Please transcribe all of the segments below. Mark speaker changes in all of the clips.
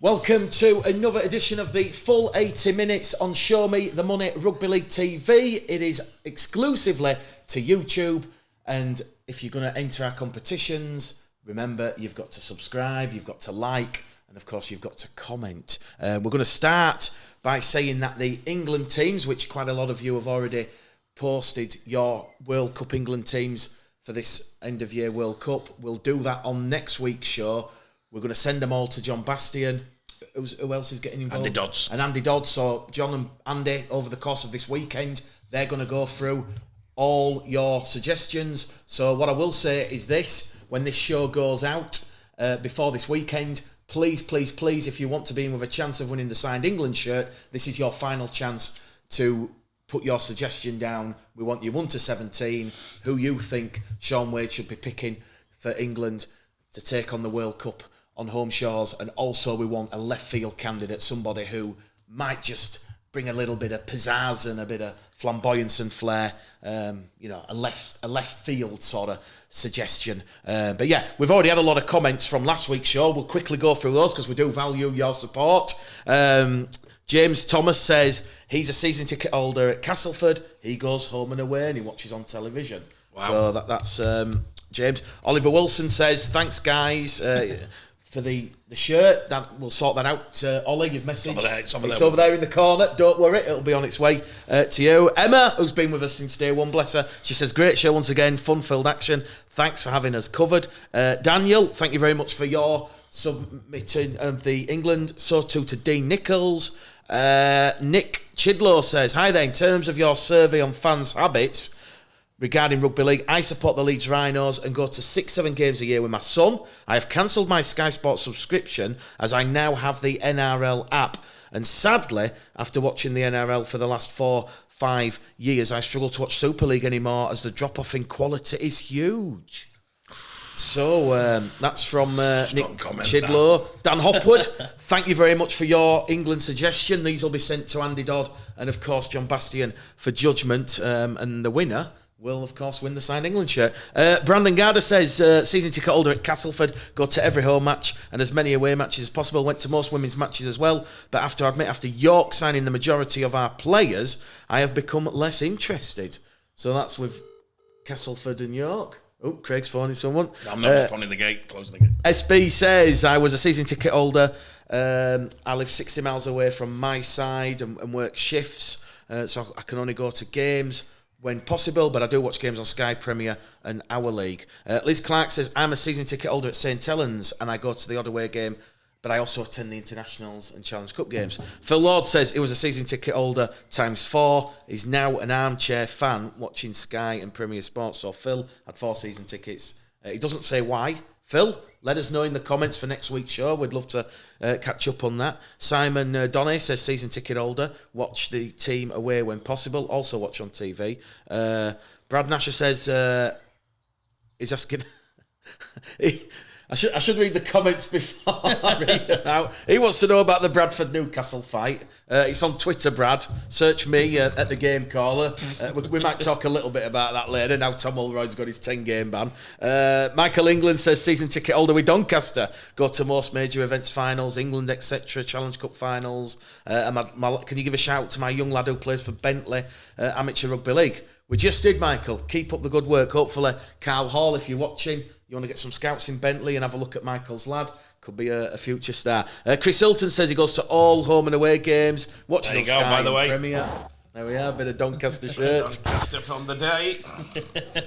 Speaker 1: Welcome to another edition of the full 80 minutes on Show Me the Money Rugby League TV. It is exclusively to YouTube, and if you're going to enter our competitions, remember you've got to subscribe, you've got to like, and of course you've got to comment. We're going to start by saying that the England teams, which quite a lot of you have already posted your World Cup England teams for this end of year World Cup, we'll do that on next week's show. We're going to send them all to John Bastian. Who else is getting involved?
Speaker 2: Andy Dodds.
Speaker 1: And Andy Dodds. So John and Andy, over the course of this weekend, they're going to go through all your suggestions. So what I will say is this: when this show goes out before this weekend, please, if you want to be in with a chance of winning the signed England shirt, this is your final chance to put your suggestion down. We want you 1 to 17, who you think Sean Wade should be picking for England to take on the World Cup on home shores, and also we want a left field candidate, somebody who might just bring a little bit of pizzazz and a bit of flamboyance and flair, a left field sort of suggestion. But yeah, we've already had a lot of comments from last week's show. We'll quickly go through those because we do value your support. James Thomas says he's a season ticket holder at Castleford. He goes home and away and he watches on television. Wow. So that's James. Oliver Wilson says, thanks guys for the shirt. That we'll sort that out. Ollie, you've messaged. It's over there in the corner. Don't worry, it'll be on its way to you. Emma, who's been with us since day one, bless her. She says, great show once again, fun-filled action. Thanks for having us covered. Daniel, thank you very much for your submitting of the England. So too to Dean Nichols. Nick Chidlow says, hi there, in terms of your survey on fans' habits regarding rugby league, I support the Leeds Rhinos and go to 6-7 games a year with my son. I have cancelled my Sky Sports subscription as I now have the NRL app. And sadly, after watching the NRL for the last 4-5 years, I struggle to watch Super League anymore as the drop-off in quality is huge. So that's from Nick Chidlow. Dan Hopwood, thank you very much for your England suggestion. These will be sent to Andy Dodd and, of course, John Bastian for judgment. And the winner will, of course, win the signed England shirt. Brandon Garder says, season ticket holder at Castleford, go to every home match and as many away matches as possible. Went to most women's matches as well. But after York signing the majority of our players, I have become less interested. So that's with Castleford and York. Oh, Craig's phoning someone.
Speaker 2: I'm not phoning the gate, closing the gate.
Speaker 1: SB says, I was a season ticket holder. I live 60 miles away from my side and work shifts. So I can only go to games when possible, but I do watch games on Sky Premier and Our League. Liz Clark says, I'm a season ticket holder at St Helens and I go to the odd away game, but I also attend the internationals and Challenge Cup games. Phil Lord says he was a season ticket holder ×4. He's now an armchair fan watching Sky and Premier Sports. So Phil had 4 season tickets. He doesn't say why. Phil, let us know in the comments for next week's show. We'd love to catch up on that. Simon Donny says season ticket holder. Watch the team away when possible. Also watch on TV. Brad Nasher says he's asking... I should read the comments before I read them out. He wants to know about the Bradford-Newcastle fight. It's on Twitter, Brad. Search me at the Game Caller. We might talk a little bit about that later. Now Tom Mulroyd's got his 10-game ban. Michael England says, season ticket holder with Doncaster. Go to most major events, finals, England, etc., Challenge Cup finals. Can you give a shout to my young lad who plays for Bentley Amateur Rugby League? We just did, Michael. Keep up the good work. Hopefully, Carl Hall, if you're watching, you want to get some scouts in Bentley and have a look at Michael's lad. Could be a future star. Chris Hilton says he goes to all home and away games. Watches on Sky by the way. Premier. There we are, a bit of Doncaster shirt.
Speaker 2: Doncaster from the day.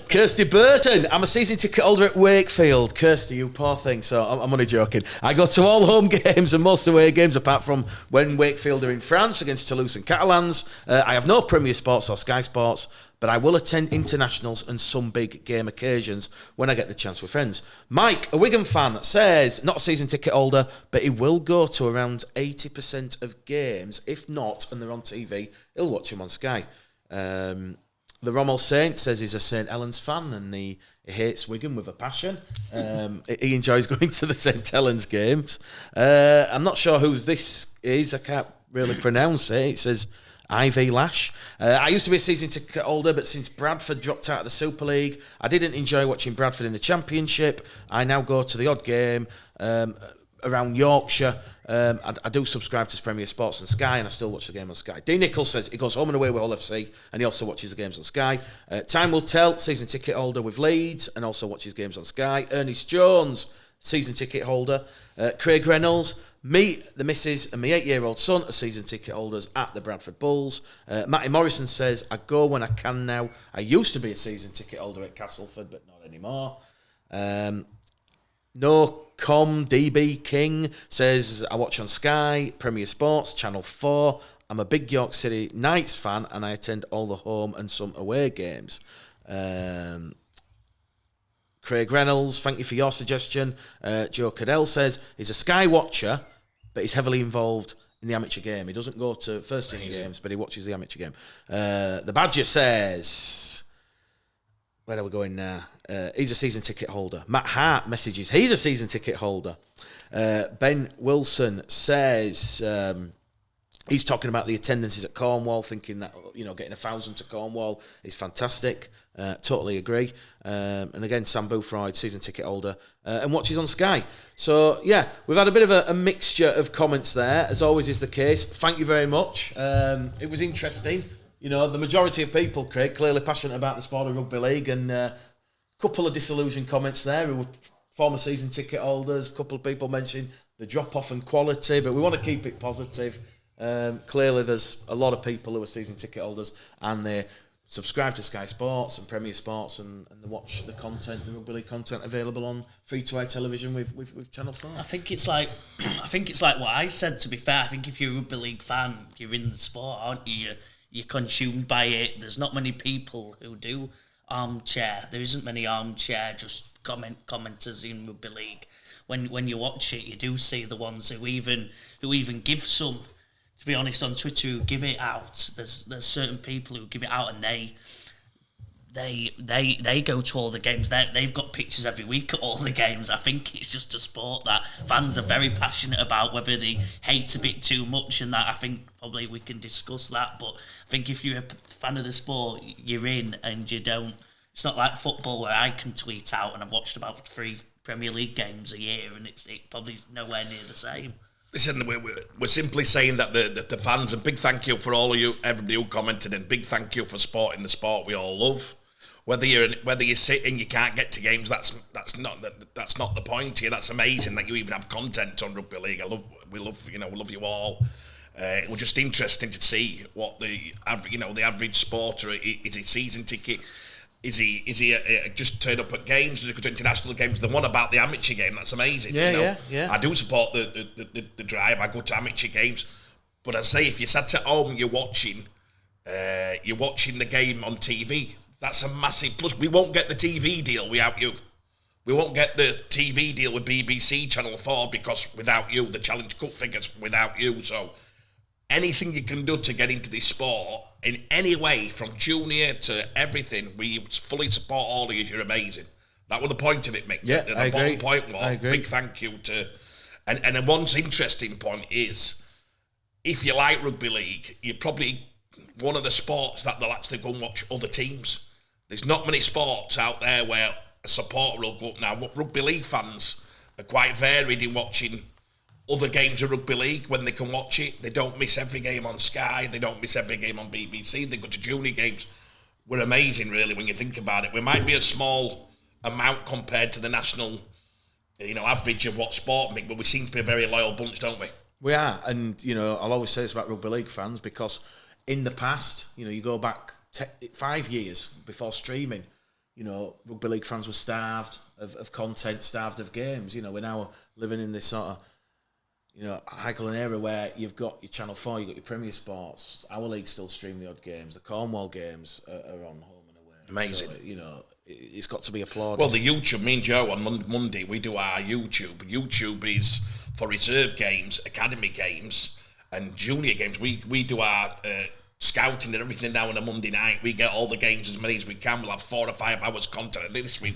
Speaker 1: Kirsty Burton, I'm a season ticket holder at Wakefield. Kirsty, you poor thing. So I'm only joking. I go to all home games and most away games apart from when Wakefield are in France against Toulouse and Catalans. I have no Premier Sports or Sky Sports, but I will attend internationals and some big game occasions when I get the chance with friends. Mike, a Wigan fan, says, not a season ticket holder, but he will go to around 80% of games. If not, and they're on TV, he'll watch them on Sky. The Rommel Saint says he's a St Helens fan and he hates Wigan with a passion. He enjoys going to the St Helens games. I'm not sure who this is. I can't really pronounce it. It says Ivy Lash. I used to be a season ticket holder, but since Bradford dropped out of the Super League, I didn't enjoy watching Bradford in the Championship. I now go to the odd game. around Yorkshire. I do subscribe to Premier Sports and Sky, and I still watch the game on Sky. D. Nichols says he goes home and away with Hull FC, and he also watches the games on Sky. Time will tell, season ticket holder with Leeds, and also watches games on Sky. Ernest Jones, season ticket holder. Craig Reynolds, me, the missus, and my 8-year-old son are season ticket holders at the Bradford Bulls. Matty Morrison says, I go when I can now. I used to be a season ticket holder at Castleford, but not anymore. DB King says, I watch on Sky, Premier Sports, Channel 4. I'm a big York City Knights fan, and I attend all the home and some away games. Craig Reynolds, thank you for your suggestion. Joe Cadell says he's a Sky watcher, but he's heavily involved in the amateur game. He doesn't go to first team games, but he watches the amateur game. The Badger says, where are we going now? He's a season ticket holder. Matt Hart messages, he's a season ticket holder. Ben Wilson says he's talking about the attendances at Cornwall, thinking that getting 1,000 to Cornwall is fantastic. Totally agree. And again, Sam Boothroyd, season ticket holder, and watches on Sky. So yeah, we've had a bit of a mixture of comments there, as always is the case. Thank you very much. It was interesting. The majority of people, Craig, clearly passionate about the sport of rugby league, and a couple of disillusioned comments there who were former season ticket holders. A couple of people mentioning the drop-off in quality, but we want to keep it positive. Clearly, there's a lot of people who are season ticket holders, and they subscribe to Sky Sports and Premier Sports, and they watch the content, the rugby league content available on free-to-air television with Channel 4.
Speaker 3: I think it's like what I said. To be fair, I think if you're a rugby league fan, you're in the sport, aren't you? You're consumed by it. There's not many people who do armchair. There isn't many armchair just commenters in rugby league. When you watch it, you do see the ones who even give some. To be honest, on Twitter, who give it out. There's certain people who give it out, and they go to all the games. They've got pictures every week at all the games. I think it's just a sport that fans are very passionate about, whether they hate a bit too much, and that I think probably we can discuss that. But I think if you're a fan of the sport, you're in, and you don't. It's not like football where I can tweet out, and I've watched about 3 Premier League games a year, and it's probably nowhere near the same.
Speaker 2: Listen, we're simply saying that the fans, and big thank you for all of you, everybody who commented, and big thank you for supporting the sport we all love. Whether you're sitting, you can't get to games. That's not the point here. That's amazing that you even have content on rugby league. We love you all. We're just interesting to see what the average supporter is. He season ticket. Is he just turn up at games? Does he go to international games? The one about the amateur game, that's amazing.
Speaker 1: Yeah.
Speaker 2: I do support the drive. I go to amateur games, but I say if you sat at home and you're watching the game on TV, that's a massive plus. We won't get the TV deal without you. We won't get the TV deal with BBC Channel 4 because without you, the Challenge Cup figures without you. So anything you can do to get into this sport in any way, from junior to everything, we fully support all of you. You're amazing. That was the point of it, Mick.
Speaker 1: Yeah,
Speaker 2: the
Speaker 1: I agree.
Speaker 2: bottom point was,
Speaker 1: I agree.
Speaker 2: big thank you to... And one interesting point is, if you like rugby league, you're probably one of the sports that they'll actually go and watch other teams. There's not many sports out there where a supporter will go... Now, rugby league fans are quite varied in watching other games of rugby league when they can watch it. They don't miss every game on Sky. They don't miss every game on BBC. They go to junior games. We're amazing, really, when you think about it. We might be a small amount compared to the national, average of what sport, Mick, but we seem to be a very loyal bunch, don't we?
Speaker 1: We are, and I'll always say this about rugby league fans, because in the past, you go back 5 years before streaming, rugby league fans were starved of content, starved of games. We're now living in this sort of Highland era where you've got your Channel 4, you've got your Premier Sports, our league still stream the odd games, the Cornwall games are on home and away.
Speaker 2: Amazing.
Speaker 1: So, it's got to be applauded.
Speaker 2: Well, the YouTube, me and Joe on Monday, we do our YouTube. YouTube is for reserve games, academy games, and junior games. We do our scouting and everything now on a Monday night. We get all the games, as many as we can. We'll have 4 or 5 hours content. This week,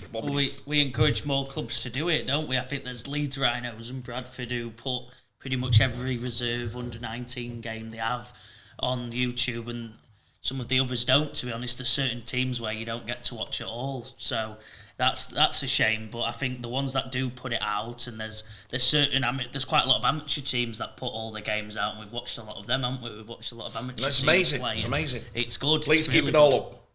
Speaker 3: we encourage more clubs to do it, don't we? I think there's Leeds Rhinos and Bradford who put pretty much every reserve under-19 game they have on YouTube, and some of the others don't, to be honest. There's certain teams where you don't get to watch it all. So That's a shame, but I think the ones that do put it out, and there's there's quite a lot of amateur teams that put all the games out, and we've watched a lot of them, haven't we? We've watched a lot of amateur
Speaker 2: That's
Speaker 3: teams
Speaker 2: amazing.
Speaker 3: play,
Speaker 2: It's amazing.
Speaker 3: It's good.
Speaker 2: Please
Speaker 3: It's
Speaker 2: keep
Speaker 3: really
Speaker 2: it all
Speaker 3: good.
Speaker 2: up.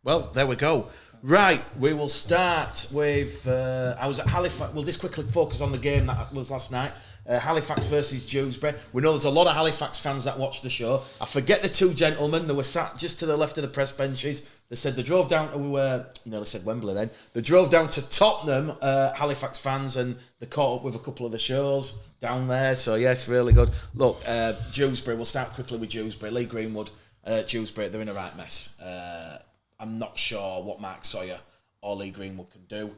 Speaker 1: Well, there we go. Right, we will start with. I was at Halifax. We'll just quickly focus on the game that was last night. Halifax versus Dewsbury. We know there's a lot of Halifax fans that watch the show. I forget the two gentlemen. They were sat just to the left of the press benches. They said they drove down to. Nearly said Wembley then. They drove down to Tottenham, Halifax fans, and they caught up with a couple of the shows down there. So yes, really good. Look, Dewsbury. We'll start quickly with Dewsbury. Lee Greenwood, Dewsbury. They're in a right mess. I'm not sure what Mark Sawyer or Lee Greenwood can do.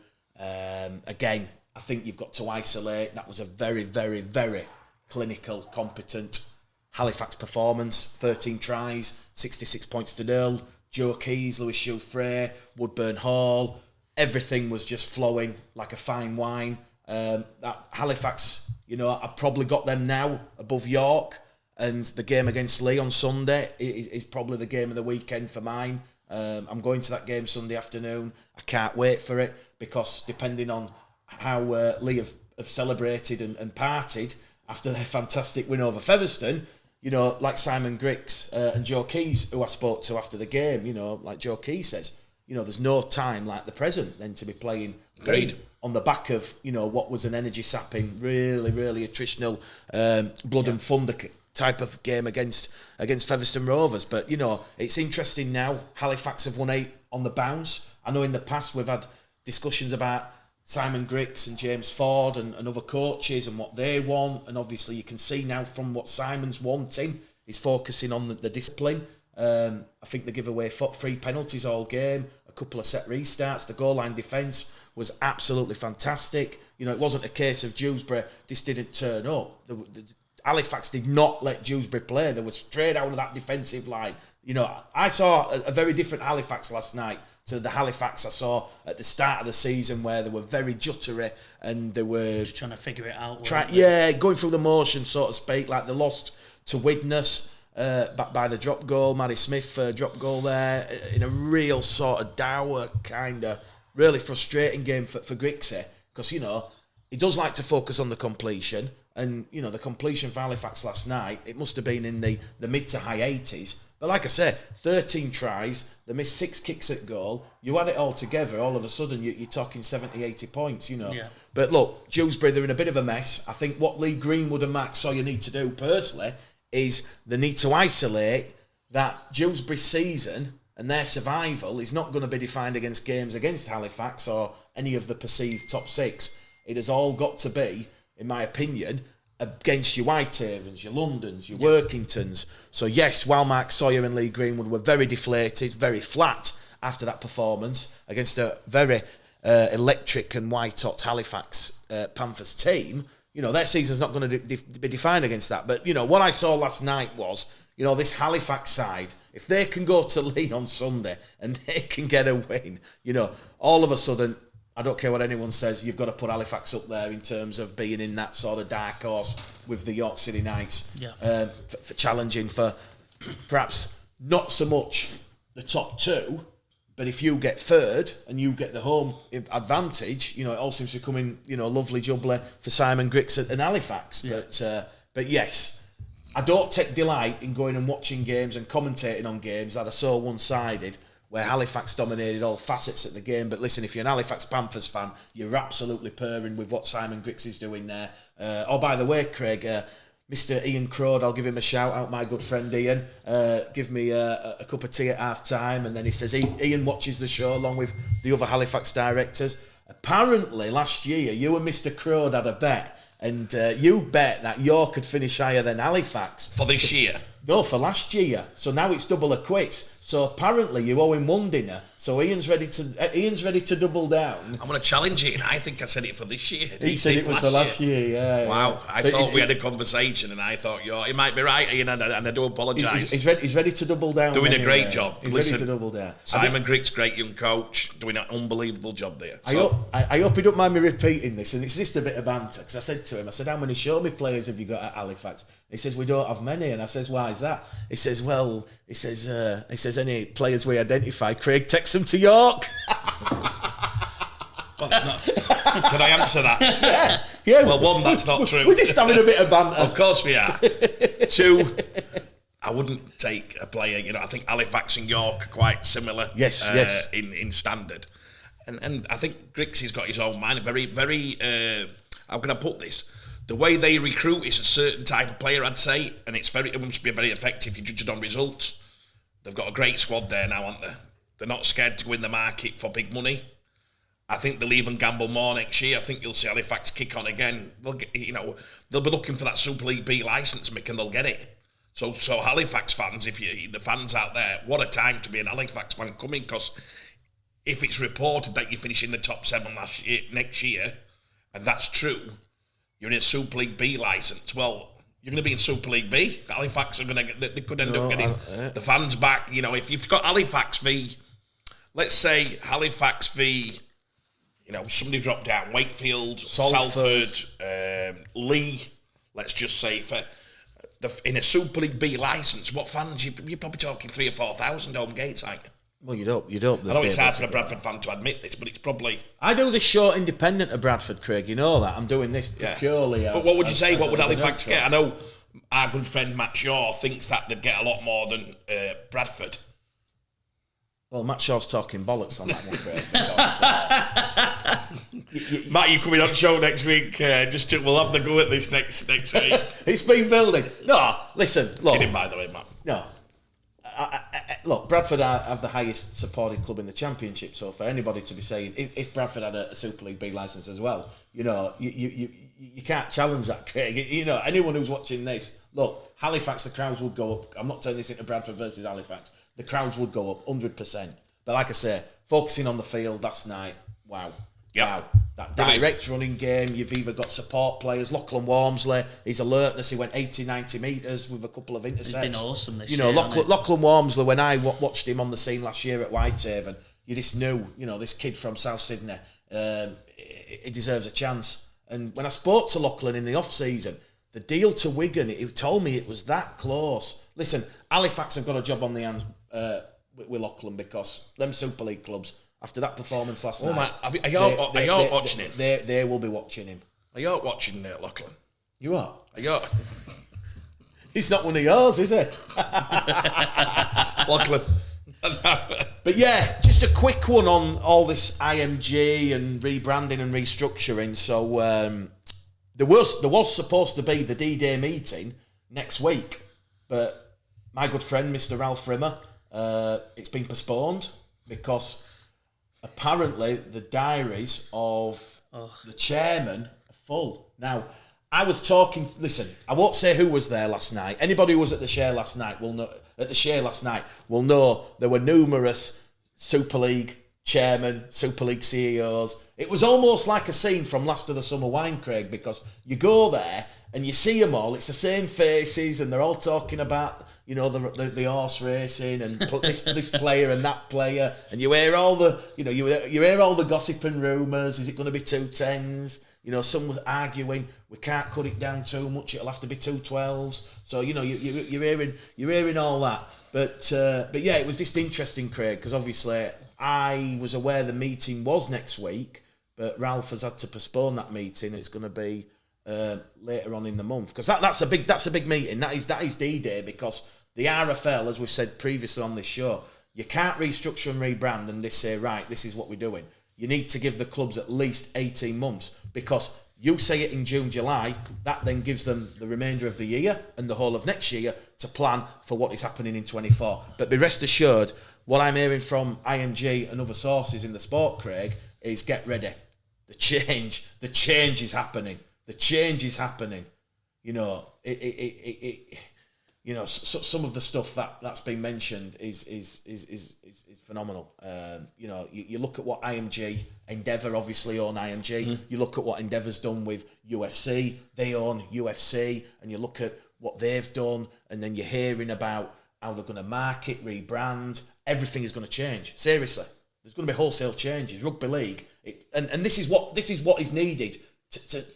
Speaker 1: Again, I think you've got to isolate. That was a very, very, very clinical, competent Halifax performance. 13 tries, 66 points to 0. Joe Keys, Lewis Shoe-Frey, Woodburn Hall. Everything was just flowing like a fine wine. That Halifax, I've probably got them now above York. And the game against Lee on Sunday is probably the game of the weekend for mine. I'm going to that game Sunday afternoon. I can't wait for it because depending on how Lee have celebrated and partied after their fantastic win over Featherstone, like Simon Griggs and Joe Keys, who I spoke to after the game, like Joe Keys says, there's no time like the present then to be playing
Speaker 2: Agreed.
Speaker 1: on the back of, what was an energy sapping, really, really attritional blood and thunder type of game against Featherstone Rovers. But, it's interesting now. Halifax have won 8 on the bounce. I know in the past we've had discussions about Simon Griggs and James Ford and other coaches and what they want. And obviously you can see now from what Simon's wanting, he's focusing on the discipline. I think they give away 3 penalties all game, a couple of set restarts. The goal line defence was absolutely fantastic. It wasn't a case of Dewsbury just didn't turn up. Halifax did not let Dewsbury play. They were straight out of that defensive line. I saw a very different Halifax last night to the Halifax I saw at the start of the season, where they were very juttery and they were
Speaker 3: Just trying to figure it out.
Speaker 1: Going through the motion, so to speak. Like they lost to Widnes by the drop goal. Maddie Smith drop goal there in a real sort of dour kind of really frustrating game for Grixie because he does like to focus on the completion. And, the completion for Halifax last night, it must have been in the mid to high 80s. But like I said, 13 tries, they missed 6 kicks at goal. You add it all together, all of a sudden you're talking 70, 80 points, Yeah. But look, Dewsbury, they're in a bit of a mess. I think what Lee Greenwood and Mark Sawyer need to do personally is they need to isolate that Dewsbury season and their survival is not going to be defined against games against Halifax or any of the perceived top 6. It has all got to be, in my opinion, against your Whitehavens, your Londons, your Workingtons. So yes, while Mark Sawyer and Lee Greenwood were very deflated, very flat after that performance against a very electric and white-hot Halifax Panthers team, their season's not going to be defined against that. But, what I saw last night was, this Halifax side, if they can go to Lee on Sunday and they can get a win, all of a sudden, I don't care what anyone says, you've got to put Halifax up there in terms of being in that sort of dark horse with the York City Knights for challenging for perhaps not so much the top 2, but if you get third and you get the home advantage, it all seems to come in, lovely jubbly for Simon Griggs and Halifax. Yeah. But yes, I don't take delight in going and watching games and commentating on games that are so one-sided, where Halifax dominated all facets of the game. But listen, if you're an Halifax Panthers fan, you're absolutely purring with what Simon Griggs is doing there. By the way, Craig, Mr. Ian Crode, I'll give him a shout out, my good friend Ian. Give me a cup of tea at half time. And then he says, Ian watches the show along with the other Halifax directors. Apparently, last year, you and Mr. Crode had a bet. And you bet that York could finish higher than Halifax.
Speaker 2: For this year?
Speaker 1: No, for last year. So now it's double a quits. So apparently you owe him one dinner. So Ian's ready to double down.
Speaker 2: I'm going to challenge it, and I think I said it for this year.
Speaker 1: He said it was for last year. Yeah.
Speaker 2: Wow, I thought we had a conversation, and I thought he might be right, Ian, and I do apologise.
Speaker 1: He's ready to double down.
Speaker 2: Doing a great job.
Speaker 1: He's ready to double down.
Speaker 2: Simon Griggs, great young coach, doing an unbelievable job there.
Speaker 1: I hope he don't mind me repeating this, and it's just a bit of banter, because I said to him, how many show me players have you got at Halifax? He says, we don't have many. And I says, why is that? He says, any players we identify, Craig takes them to York.
Speaker 2: it's not. Can I answer that?
Speaker 1: Yeah.
Speaker 2: Well, one, that's not true.
Speaker 1: We're just having a bit of banter.
Speaker 2: Of course we are. Two, I wouldn't take a player. I think Halifax and York are quite similar.
Speaker 1: Yes.
Speaker 2: In standard, and I think Grixie's got his own mind. Very, very. How can I put this? The way they recruit is a certain type of player, I'd say, and it must be very effective. You judge it on results. They've got a great squad there now, aren't they? They're not scared to go in the market for big money. I think they'll even gamble more next year. I think you'll see Halifax kick on again. They'll be looking for that Super League B licence, Mick, and they'll get it. So Halifax fans, the fans out there, what a time to be an Halifax fan coming, because if it's reported that you finish in the top 7 next year, and that's true, you're in a Super League B licence. Well, you're going to be in Super League B. Halifax are going to get. They could end up getting the fans back. If you've got Halifax v, let's say Halifax v, somebody dropped down, Wakefield, Salford, Lee. Let's just say in a Super League B licence, what fans? You're probably talking 3,000 or 4,000 home gates, aren't you?
Speaker 1: Well, you don't.
Speaker 2: I know it's hard for a Bradford fan to admit this, but it's probably.
Speaker 1: I do this show independent of Bradford, Craig. You know that. I'm doing this purely.
Speaker 2: But what would you say? What would Halifax get? I know our good friend Matt Shaw thinks that they'd get a lot more than Bradford.
Speaker 1: Well, Matt Shaw's talking bollocks on that one, Craig. Because,
Speaker 2: Matt, you coming on the show next week? We'll have the go at this next week.
Speaker 1: It's been building. No, listen. Look,
Speaker 2: kidding, by the way, Matt.
Speaker 1: No. Look, Bradford have the highest supported club in the Championship, so for anybody to be saying if Bradford had a Super League B licence as well, you can't challenge that, Craig. Anyone who's watching this, look, Halifax, the crowds would go up. I'm not turning this into Bradford versus Halifax. The crowds would go up 100%. But like I say, focusing on the field last night, wow.
Speaker 2: Yep.
Speaker 1: Wow. That direct running game, you've either got support players, Lachlan Walmsley, his alertness, he went 80, 90 metres with a couple of intercepts.
Speaker 3: He's been awesome this
Speaker 1: year.
Speaker 3: year.
Speaker 1: Lachlan Walmsley, when I watched him on the scene last year at Whitehaven, you just knew, this kid from South Sydney, he deserves a chance. And when I spoke to Lachlan in the off-season, the deal to Wigan, he told me it was that close. Listen, Halifax have got a job on the hands with Lachlan, because them Super League clubs, after that performance last night...
Speaker 2: Are you watching him?
Speaker 1: They will be watching him.
Speaker 2: Are you watching Lachlan?
Speaker 1: You are?
Speaker 2: Are you?
Speaker 1: He's not one of yours, is he?
Speaker 2: Lachlan.
Speaker 1: But yeah, just a quick one on all this IMG and rebranding and restructuring. So there was supposed to be the D-Day meeting next week, but my good friend, Mr. Ralph Rimmer, it's been postponed because... apparently, the diaries of the chairman are full. Now, I was talking. Listen, I won't say who was there last night. Anybody who was at the share last night will know. There were numerous Super League chairmen, Super League CEOs. It was almost like a scene from Last of the Summer Wine, Craig, because you go there and you see them all. It's the same faces, and they're all talking about. The horse racing and this player and that player, and you hear all the you hear all the gossip and rumours. Is it going to be 210s? Some was arguing we can't cut it down too much. It'll have to be 212s. So you're hearing all that. But yeah, it was just interesting, Craig, because obviously I was aware the meeting was next week, but Ralph has had to postpone that meeting. It's going to be later on in the month, because that's a big meeting. That is D-Day, because the RFL, as we've said previously on this show, you can't restructure and rebrand and just say, right, this is what we're doing. You need to give the clubs at least 18 months, because you say it in June, July, that then gives them the remainder of the year and the whole of next year to plan for what is happening in 24. But be rest assured, what I'm hearing from IMG and other sources in the sport, Craig, is get ready. The change is happening. The change is happening. Some of the stuff that's been mentioned is phenomenal. You look at what IMG, Endeavour obviously own IMG. Mm-hmm. You look at what Endeavour's done with UFC. They own UFC, and you look at what they've done, and then you're hearing about how they're going to market, rebrand. Everything is going to change. Seriously, there's going to be wholesale changes. Rugby league, and this is what is needed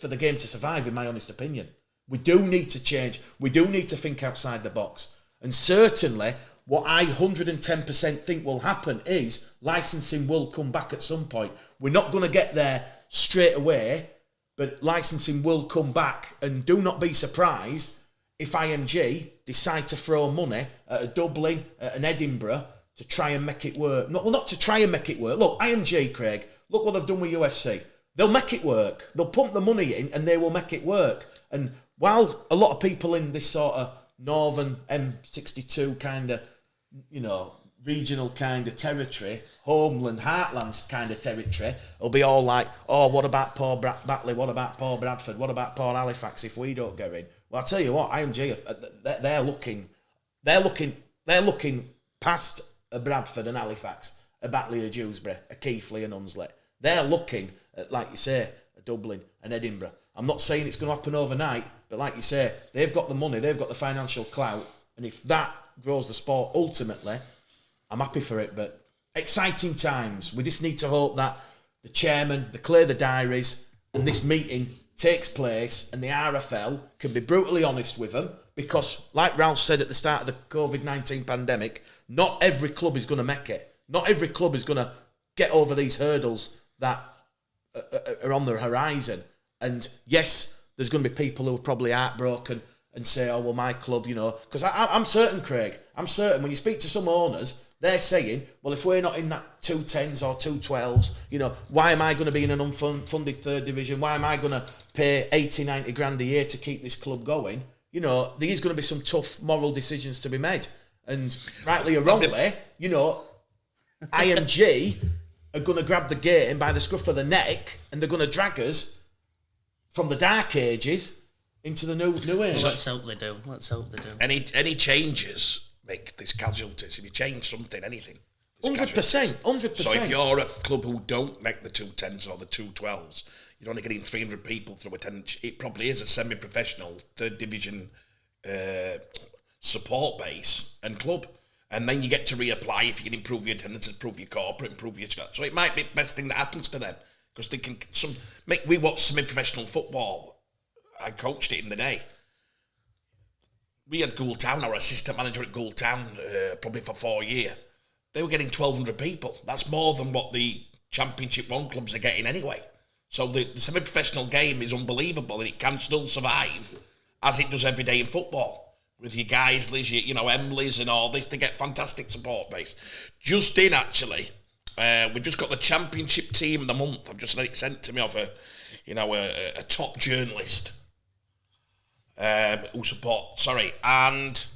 Speaker 1: for the game to survive, in my honest opinion. We do need to change. We do need to think outside the box. And certainly, what I 110% think will happen is licensing will come back at some point. We're not going to get there straight away, but licensing will come back. And do not be surprised if IMG decide to throw money at a Dublin, at an Edinburgh, to try and make it work. Not to try and make it work. Look, IMG, Craig, look what they've done with UFC. They'll make it work. They'll pump the money in and they will make it work. And while a lot of people in this sort of northern M62 kind of, regional kind of territory, homeland, heartlands kind of territory, will be all like, oh, what about poor Batley? What about poor Bradford? What about poor Halifax if we don't get in? Well, I'll tell you what, IMG, they're looking past a Bradford and Halifax, a Batley, a Dewsbury, a Keighley and Hunslet. They're looking at, like you say, a Dublin and Edinburgh. I'm not saying it's going to happen overnight, but like you say, they've got the money, they've got the financial clout, and if that grows the sport, ultimately, I'm happy for it. But exciting times. We just need to hope that the chairman, they clear the diaries, and this meeting takes place, and the RFL can be brutally honest with them, because, like Ralph said at the start of the COVID-19 pandemic, not every club is going to make it. Not every club is going to get over these hurdles that are on the horizon. And yes, there's going to be people who are probably heartbroken and say, oh, well, my club, because I'm certain, Craig, when you speak to some owners, they're saying, well, if we're not in that 210s or 212s, why am I going to be in an unfunded third division? Why am I going to pay 80, 90 grand a year to keep this club going? There's going to be some tough moral decisions to be made. And rightly or wrongly, IMG are going to grab the game by the scruff of the neck and they're going to drag us from the dark ages into the new age.
Speaker 3: Let's hope they do.
Speaker 2: Any changes make these casualties? If you change something, anything.
Speaker 1: 100%.
Speaker 2: So if you're a club who don't make the 210s or the 212s, you're only getting 300 people through attendance. It probably is a semi-professional third division support base and club. And then you get to reapply if you can improve your attendance, improve your corporate, improve your... So it might be the best thing that happens to them, because they can... We watch semi-professional football. I coached it in the day. We had Goultown, our assistant manager at Goultown, probably for 4 years. They were getting 1,200 people. That's more than what the Championship 1 clubs are getting anyway. So the semi-professional game is unbelievable, and it can still survive as it does every day in football. With your Guisleys, your Emleys and all this, they get fantastic support base. Just in, actually, we've just got the Championship team of the month. I've just had it sent to me off a top journalist who support. Sorry, and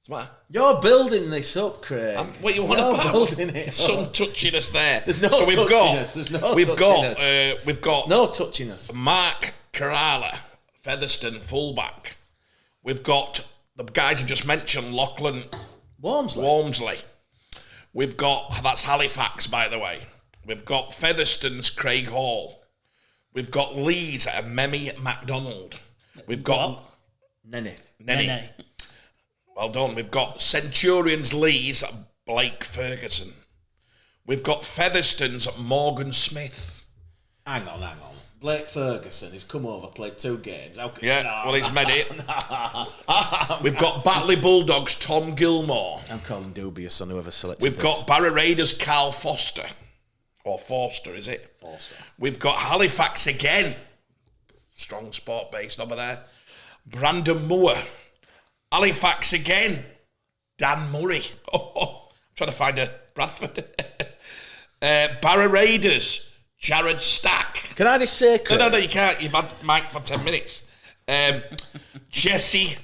Speaker 2: what?
Speaker 1: You're building this up, Craig.
Speaker 2: What you want about?
Speaker 1: Building it.
Speaker 2: Some touchiness there.
Speaker 1: There's no touchiness. There's no touchiness.
Speaker 2: We've got
Speaker 1: no touchiness.
Speaker 2: Mark Kerala, Featherstone fullback. We've got the guys I've just mentioned, Lachlan Walmsley. We've got, that's Halifax, by the way. We've got Featherstone's Craig Hall. We've got Lee's at Memmy MacDonald. We've got...
Speaker 1: Nene.
Speaker 2: Well done. We've got Centurions Lee's at Blake Ferguson. We've got Featherstone's at Morgan Smith.
Speaker 1: Hang on. Blake Ferguson has come over, played 2 games.
Speaker 2: He's made it. We've got Batley Bulldogs, Tom Gilmore.
Speaker 1: I'm calling dubious on whoever selected
Speaker 2: We've got Barra Raiders, Carl Foster. Or Forster, is it?
Speaker 1: Forster.
Speaker 2: We've got Halifax again. Strong sport based over there. Brandon Moore. Halifax again. Dan Murray. I'm trying to find a Bradford. Barra Raiders. Jared Stack.
Speaker 1: Can I just say, Craig?
Speaker 2: No, you can't. You've had Mike for 10 minutes. Jesse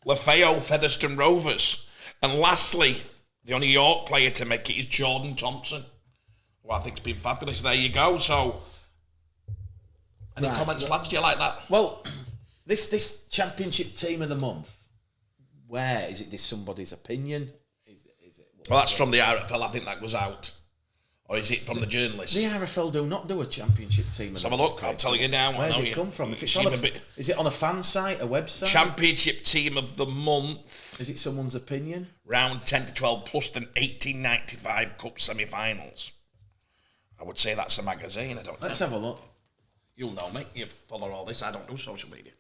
Speaker 2: Lafayette, Featherstone Rovers. And lastly, the only York player to make it is Jordan Thompson. Well, I think it's been fabulous. There you go. So, any comments, lads? Do you like that?
Speaker 1: Well, this Championship team of the month, where is it? This somebody's opinion? Is it?
Speaker 2: Well, that's from the RFL. I think that goes out. Or is it from the journalists?
Speaker 1: The RFL do not do a Championship team.
Speaker 2: Let's have a look. I'll tell you now.
Speaker 1: Where does it come from? If it's is it on a fan site, a website?
Speaker 2: Championship team of the month.
Speaker 1: Is it someone's opinion?
Speaker 2: Round 10 to 12 plus the 1895 Cup semi-finals. I would say that's a magazine. I don't know.
Speaker 1: Let's have a look.
Speaker 2: You'll know, mate. You follow all this. I don't do social media.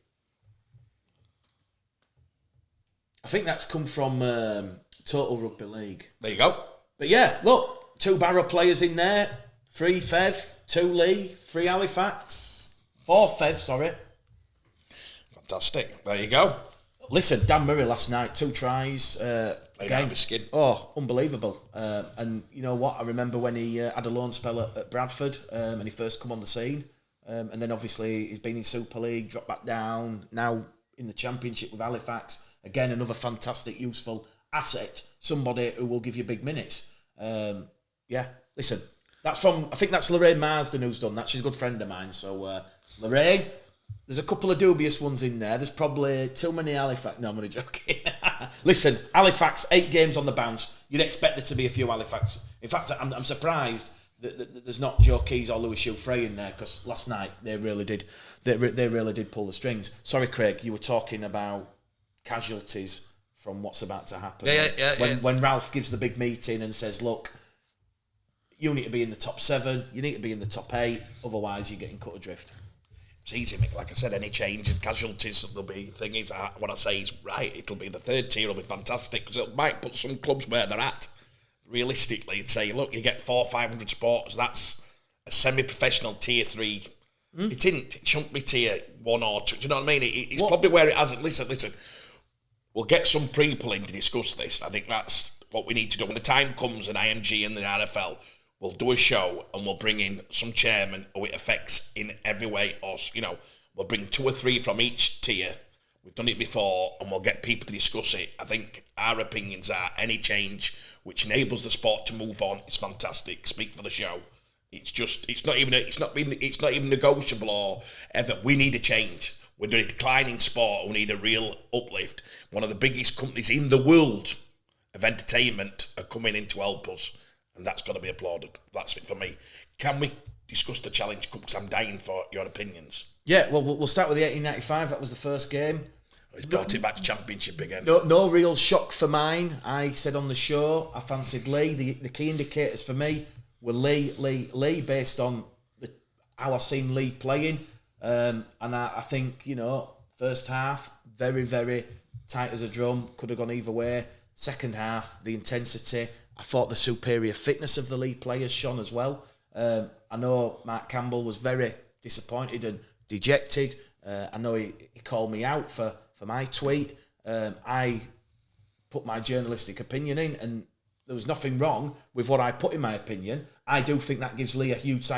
Speaker 1: I think that's come from Total Rugby League.
Speaker 2: There you go.
Speaker 1: But yeah, look, 2 Barrow players in there, 3 Fev, 2 Lee, 3 Halifax, 4 Fev, sorry.
Speaker 2: Fantastic. There you go.
Speaker 1: Listen, Dan Murray last night, 2 tries.
Speaker 2: Game. Skin.
Speaker 1: Oh, unbelievable. And you know what? I remember when he had a loan spell at Bradford and he first come on the scene. And then obviously he's been in Super League, dropped back down, now in the Championship with Halifax. Again, another fantastic, useful asset. Somebody who will give you big minutes. Yeah, listen, I think that's Lorraine Marsden who's done that. She's a good friend of mine. So, Lorraine, there's a couple of dubious ones in there. There's probably too many Halifax. No, I'm only joking. Listen, Halifax, 8 games on the bounce. You'd expect there to be a few Halifax. In fact, I'm surprised that there's not Joe Keys or Louis Shoufray in there, because last night they really did pull the strings. Sorry, Craig, you were talking about casualties from what's about to happen. When Ralph gives the big meeting and says, look, you need to be in the top 7, you need to be in the top 8, otherwise you're getting cut adrift.
Speaker 2: It's easy, Mick. Like I said, any change in casualties, there'll be thing is what I say is right. It'll be the 3rd tier will be fantastic, because it might put some clubs where they're at. Realistically, you'd say, look, you get 400-500 supporters. That's a semi-professional tier 3. It shouldn't be tier 1 or 2. Do you know what I mean? It's probably where it hasn't. Listen. We'll get some people in to discuss this. I think that's what we need to do. When the time comes and IMG and the RFL, we'll do a show and we'll bring in some chairman who it affects in every way. Or, we'll bring 2 or 3 from each tier. We've done it before and we'll get people to discuss it. I think our opinions are any change which enables the sport to move on is fantastic. Speak for the show. It's not even negotiable or ever. We need a change. We're in a declining sport. We need a real uplift. One of the biggest companies in the world of entertainment are coming in to help us, and that's got to be applauded. That's it for me. Can we discuss the Challenge Cup? Because I'm dying for your opinions.
Speaker 1: Yeah, well, we'll start with the 1895. That was the first game.
Speaker 2: It's brought it back to Championship again.
Speaker 1: No real shock for mine. I said on the show I fancied Lee. The key indicators for me were Lee based on how I've seen Lee playing. And I think, first half, very, very tight as a drum. Could have gone either way. Second half, the intensity. I thought the superior fitness of the league players shone as well. I know Mark Campbell was very disappointed and dejected. I know he called me out for my tweet. I put my journalistic opinion in, and there was nothing wrong with what I put in my opinion. I do think that gives Lee a huge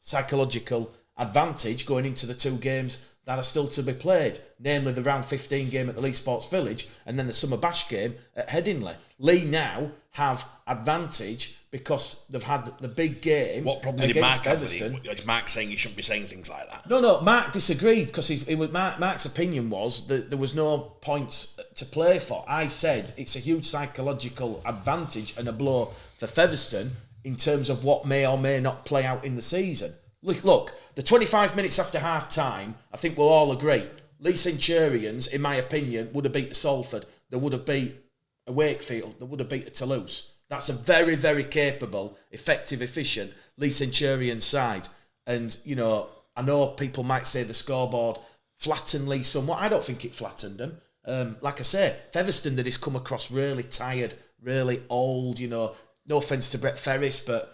Speaker 1: psychological advantage going into the 2 games that are still to be played, namely the round 15 game at the Lee Sports Village and then the Summer Bash game at Headingley. Lee now have advantage because they've had the big game.
Speaker 2: What problem did Mark have with it? Is Mark saying you shouldn't be saying things like that?
Speaker 1: No, Mark disagreed because Mark's opinion was that there was no points to play for. I said it's a huge psychological advantage and a blow for Featherstone in terms of what may or may not play out in the season. Look, the 25 minutes after half-time, I think we'll all agree, Lee Centurions, in my opinion, would have beat Salford. They would have beat a Wakefield. They would have beat a Toulouse. That's a very, very capable, effective, efficient Lee Centurion side. And, I know people might say the scoreboard flattened Lee somewhat. I don't think it flattened them. Like I say, Featherstone that has come across really tired, really old, no offence to Brett Ferris, but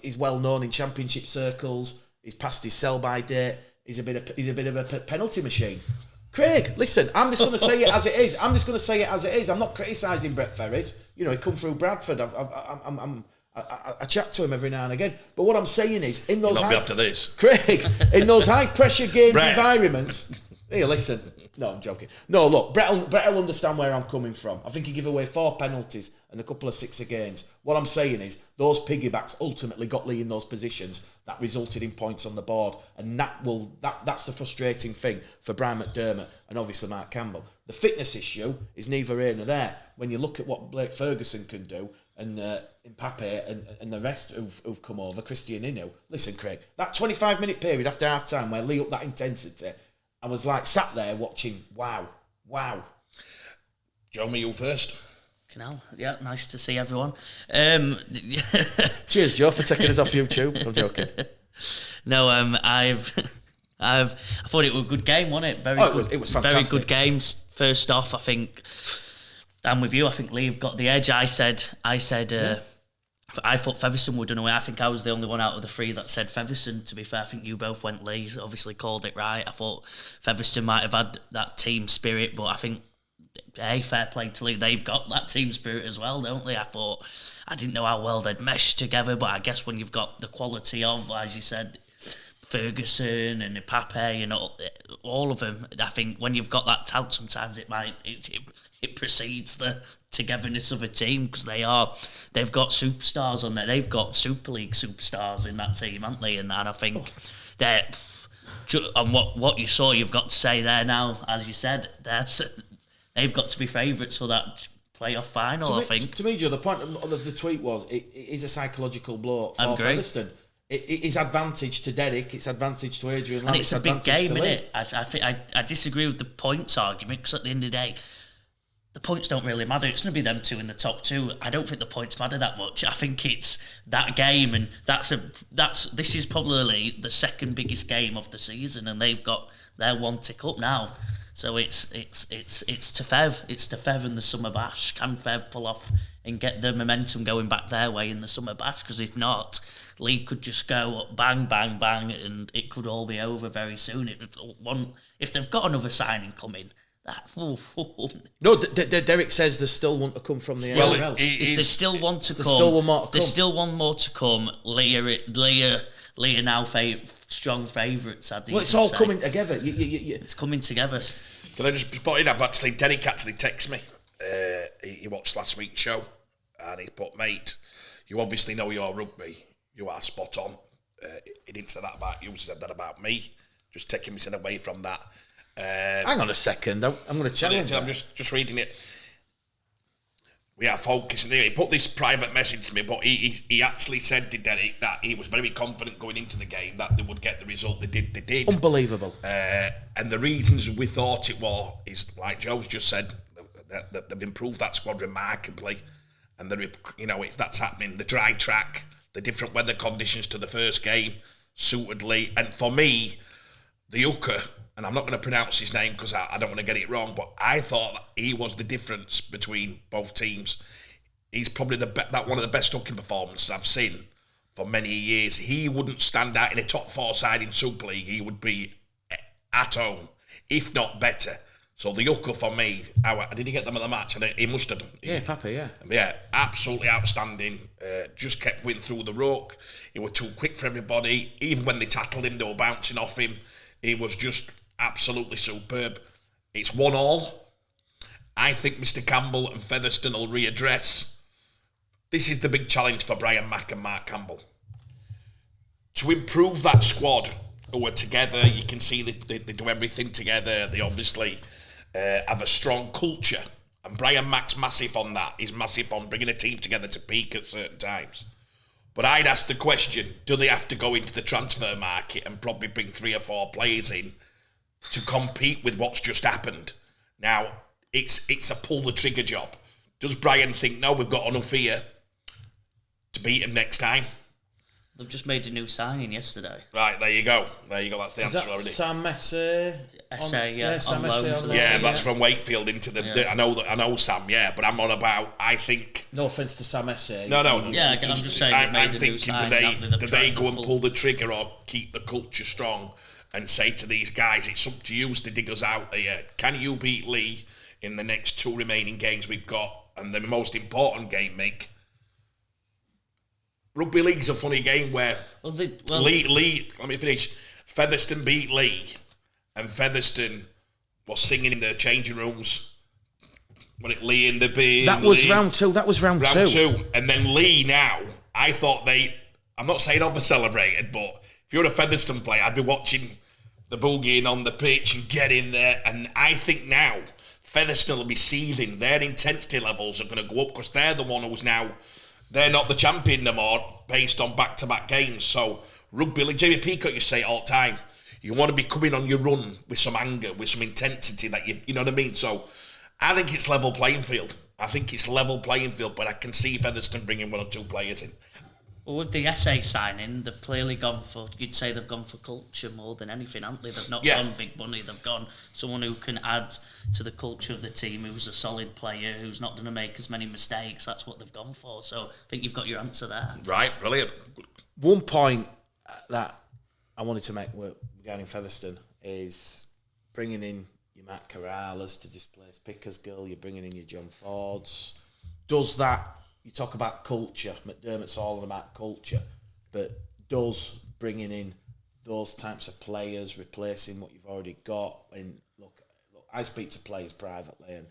Speaker 1: he's well known in Championship circles. He's past his sell-by date. He's a bit of a penalty machine. Craig, listen, I'm just going to say it as it is. I'm not criticising Brett Ferris. He come through Bradford. I chat to him every now and again. But what I'm saying is, in those Craig, in those high pressure game environments. Hey, listen. No, I'm joking. No, look, Brett will understand where I'm coming from. I think he gave away 4 penalties and a couple of 6 against. What I'm saying is those piggybacks ultimately got Lee in those positions that resulted in points on the board, and that's the frustrating thing for Brian McDermott and obviously Mark Campbell. The fitness issue is neither here nor there. When you look at what Blake Ferguson can do and Mpape and the rest who've come over, Christian Inu. Listen, Craig, that 25-minute period after half-time where Lee upped that intensity, I was sat there watching, wow.
Speaker 2: Joe, me you first.
Speaker 3: Canal, yeah, nice to see everyone.
Speaker 1: Cheers, Joe, for taking us off YouTube. I'm joking.
Speaker 3: No, I thought it was a good game, wasn't it? Very good.
Speaker 1: It was fantastic.
Speaker 3: Very good games. First off, I think I'm with you. I think Lee have got the edge. I said. I thought Featherstone would have done away. I think I was the only one out of the three that said Featherstone. To be fair, I think you both went Lee. Obviously called it right. I thought Featherstone might have had that team spirit, but I think, hey, fair play to Lee. They've got that team spirit as well, don't they? I didn't know how well they'd meshed together, but I guess when you've got the quality of, as you said, Ferguson and Pape, all of them, I think when you've got that talent, sometimes it precedes the togetherness of a team, because they've got superstars on there. They've got Super League superstars in that team, haven't they? And I think they're, on what you saw, you've got to say there now, as you said, they've got to be favourites for that playoff final, I think.
Speaker 1: To me, Joe, the point of the tweet was it is a psychological blow for Featherstone. It is advantage to Derek, it's advantage to Adrian Lamb,
Speaker 3: and it's a big game, isn't it? I disagree with the points argument, because at the end of the day, the points don't really matter. It's going to be them two in the top two. I don't think the points matter that much. I think it's that game, and this is probably the second biggest game of the season, and they've got their one tick up now. So it's to Fev. It's to Fev and the Summer Bash. Can Fev pull off and get the momentum going back their way in the Summer Bash? Because if not, Lee could just go up, bang, bang, bang, and it could all be over very soon. If they've got another signing coming,
Speaker 1: No, Derek says there's still one to come from the NRL.
Speaker 3: If there's still one to come, there's still one more to come. Lee are now strong favourites.
Speaker 1: Well, it's all coming together.
Speaker 3: It's coming together.
Speaker 2: Can I just put in? Derek actually texted me. He watched last week's show, and he put, "Mate, you obviously know your rugby. You are spot on." He didn't say that about you. He said that about me. Just taking me away from that.
Speaker 1: Hang on a second. I'm going to challenge.
Speaker 2: I'm just reading it. We are focusing here. He put this private message to me, but he actually said to Derek that he was very confident going into the game that they would get the result they did. Unbelievable. And the reasons we thought it was is, like Joe's just said, that they've improved that squad remarkably, and that's happening. The dry track, the different weather conditions to the first game suited Lee, and for me, the hooker. And I'm not going to pronounce his name because I don't want to get it wrong, but I thought that he was the difference between both teams. He's probably one of the best hooking performances I've seen for many years. He wouldn't stand out in a top four side in Super League. He would be at home, if not better. So the hooker for me, did he get them at the match? He must have done.
Speaker 1: Yeah, Papa, yeah.
Speaker 2: Yeah, absolutely outstanding. Just kept winning through the ruck. He was too quick for everybody. Even when they tackled him, they were bouncing off him. He was just absolutely superb. It's 1-1. I think Mr. Campbell and Featherstone will readdress. This is the big challenge for Brian Mack and Mark Campbell. To improve that squad who are together, you can see they do everything together. They obviously have a strong culture. And Brian Mack's massive on that. He's massive on bringing a team together to peak at certain times. But I'd ask the question, do they have to go into the transfer market and probably bring 3 or 4 players in to compete with what's just happened? Now, it's a pull the trigger job. Does Brian think, no, we've got enough here to beat him next time?
Speaker 3: They've just made a new signing yesterday.
Speaker 2: Right, there you go. That's the answer already.
Speaker 1: Sam Messer?
Speaker 3: Sam Messer.
Speaker 2: Yeah, that's from Wakefield into the... Yeah. I know Sam, yeah, but I'm on about, I think...
Speaker 1: No offence to Sam Messer.
Speaker 2: No.
Speaker 3: Yeah, I'm just saying I'm
Speaker 2: thinking, do they go and pull the trigger or keep the culture strong and say to these guys, it's up to you to dig us out here. Can you beat Lee in the next 2 remaining games we've got? And the most important game, Mick, Rugby League's a funny game where Lee, let me finish, Featherstone beat Lee, and Featherstone was singing in the changing rooms when it Lee in the beard.
Speaker 1: That was round two. Round two.
Speaker 2: And then Lee now, I thought I'm not saying over-celebrated, but if you're a Featherstone player, I'd be watching the boogieing on the pitch and get in there. And I think now Featherstone will be seething. Their intensity levels are going to go up because they're the one who's now, they're not the champion no more based on back-to-back games. So Rugby League, Jamie Peacock used to say it all the time, you want to be coming on your run with some anger, with some intensity that you know what I mean? So I think it's level playing field. But I can see Featherstone bringing 1 or 2 players in.
Speaker 3: Well, with the SA signing, they've clearly gone for, you'd say they've gone for culture more than anything, haven't they? They've not gone big money, they've gone someone who can add to the culture of the team, who's a solid player, who's not going to make as many mistakes. That's what they've gone for. So I think you've got your answer there.
Speaker 2: Right, brilliant.
Speaker 1: One point that I wanted to make regarding Featherstone is bringing in your Matt Corrales to displace Pickersgill, you're bringing in your John Fords. Does that... You talk about culture. McDermott's all about culture, but does bringing in those types of players, replacing what you've already got? And look, I speak to players privately, and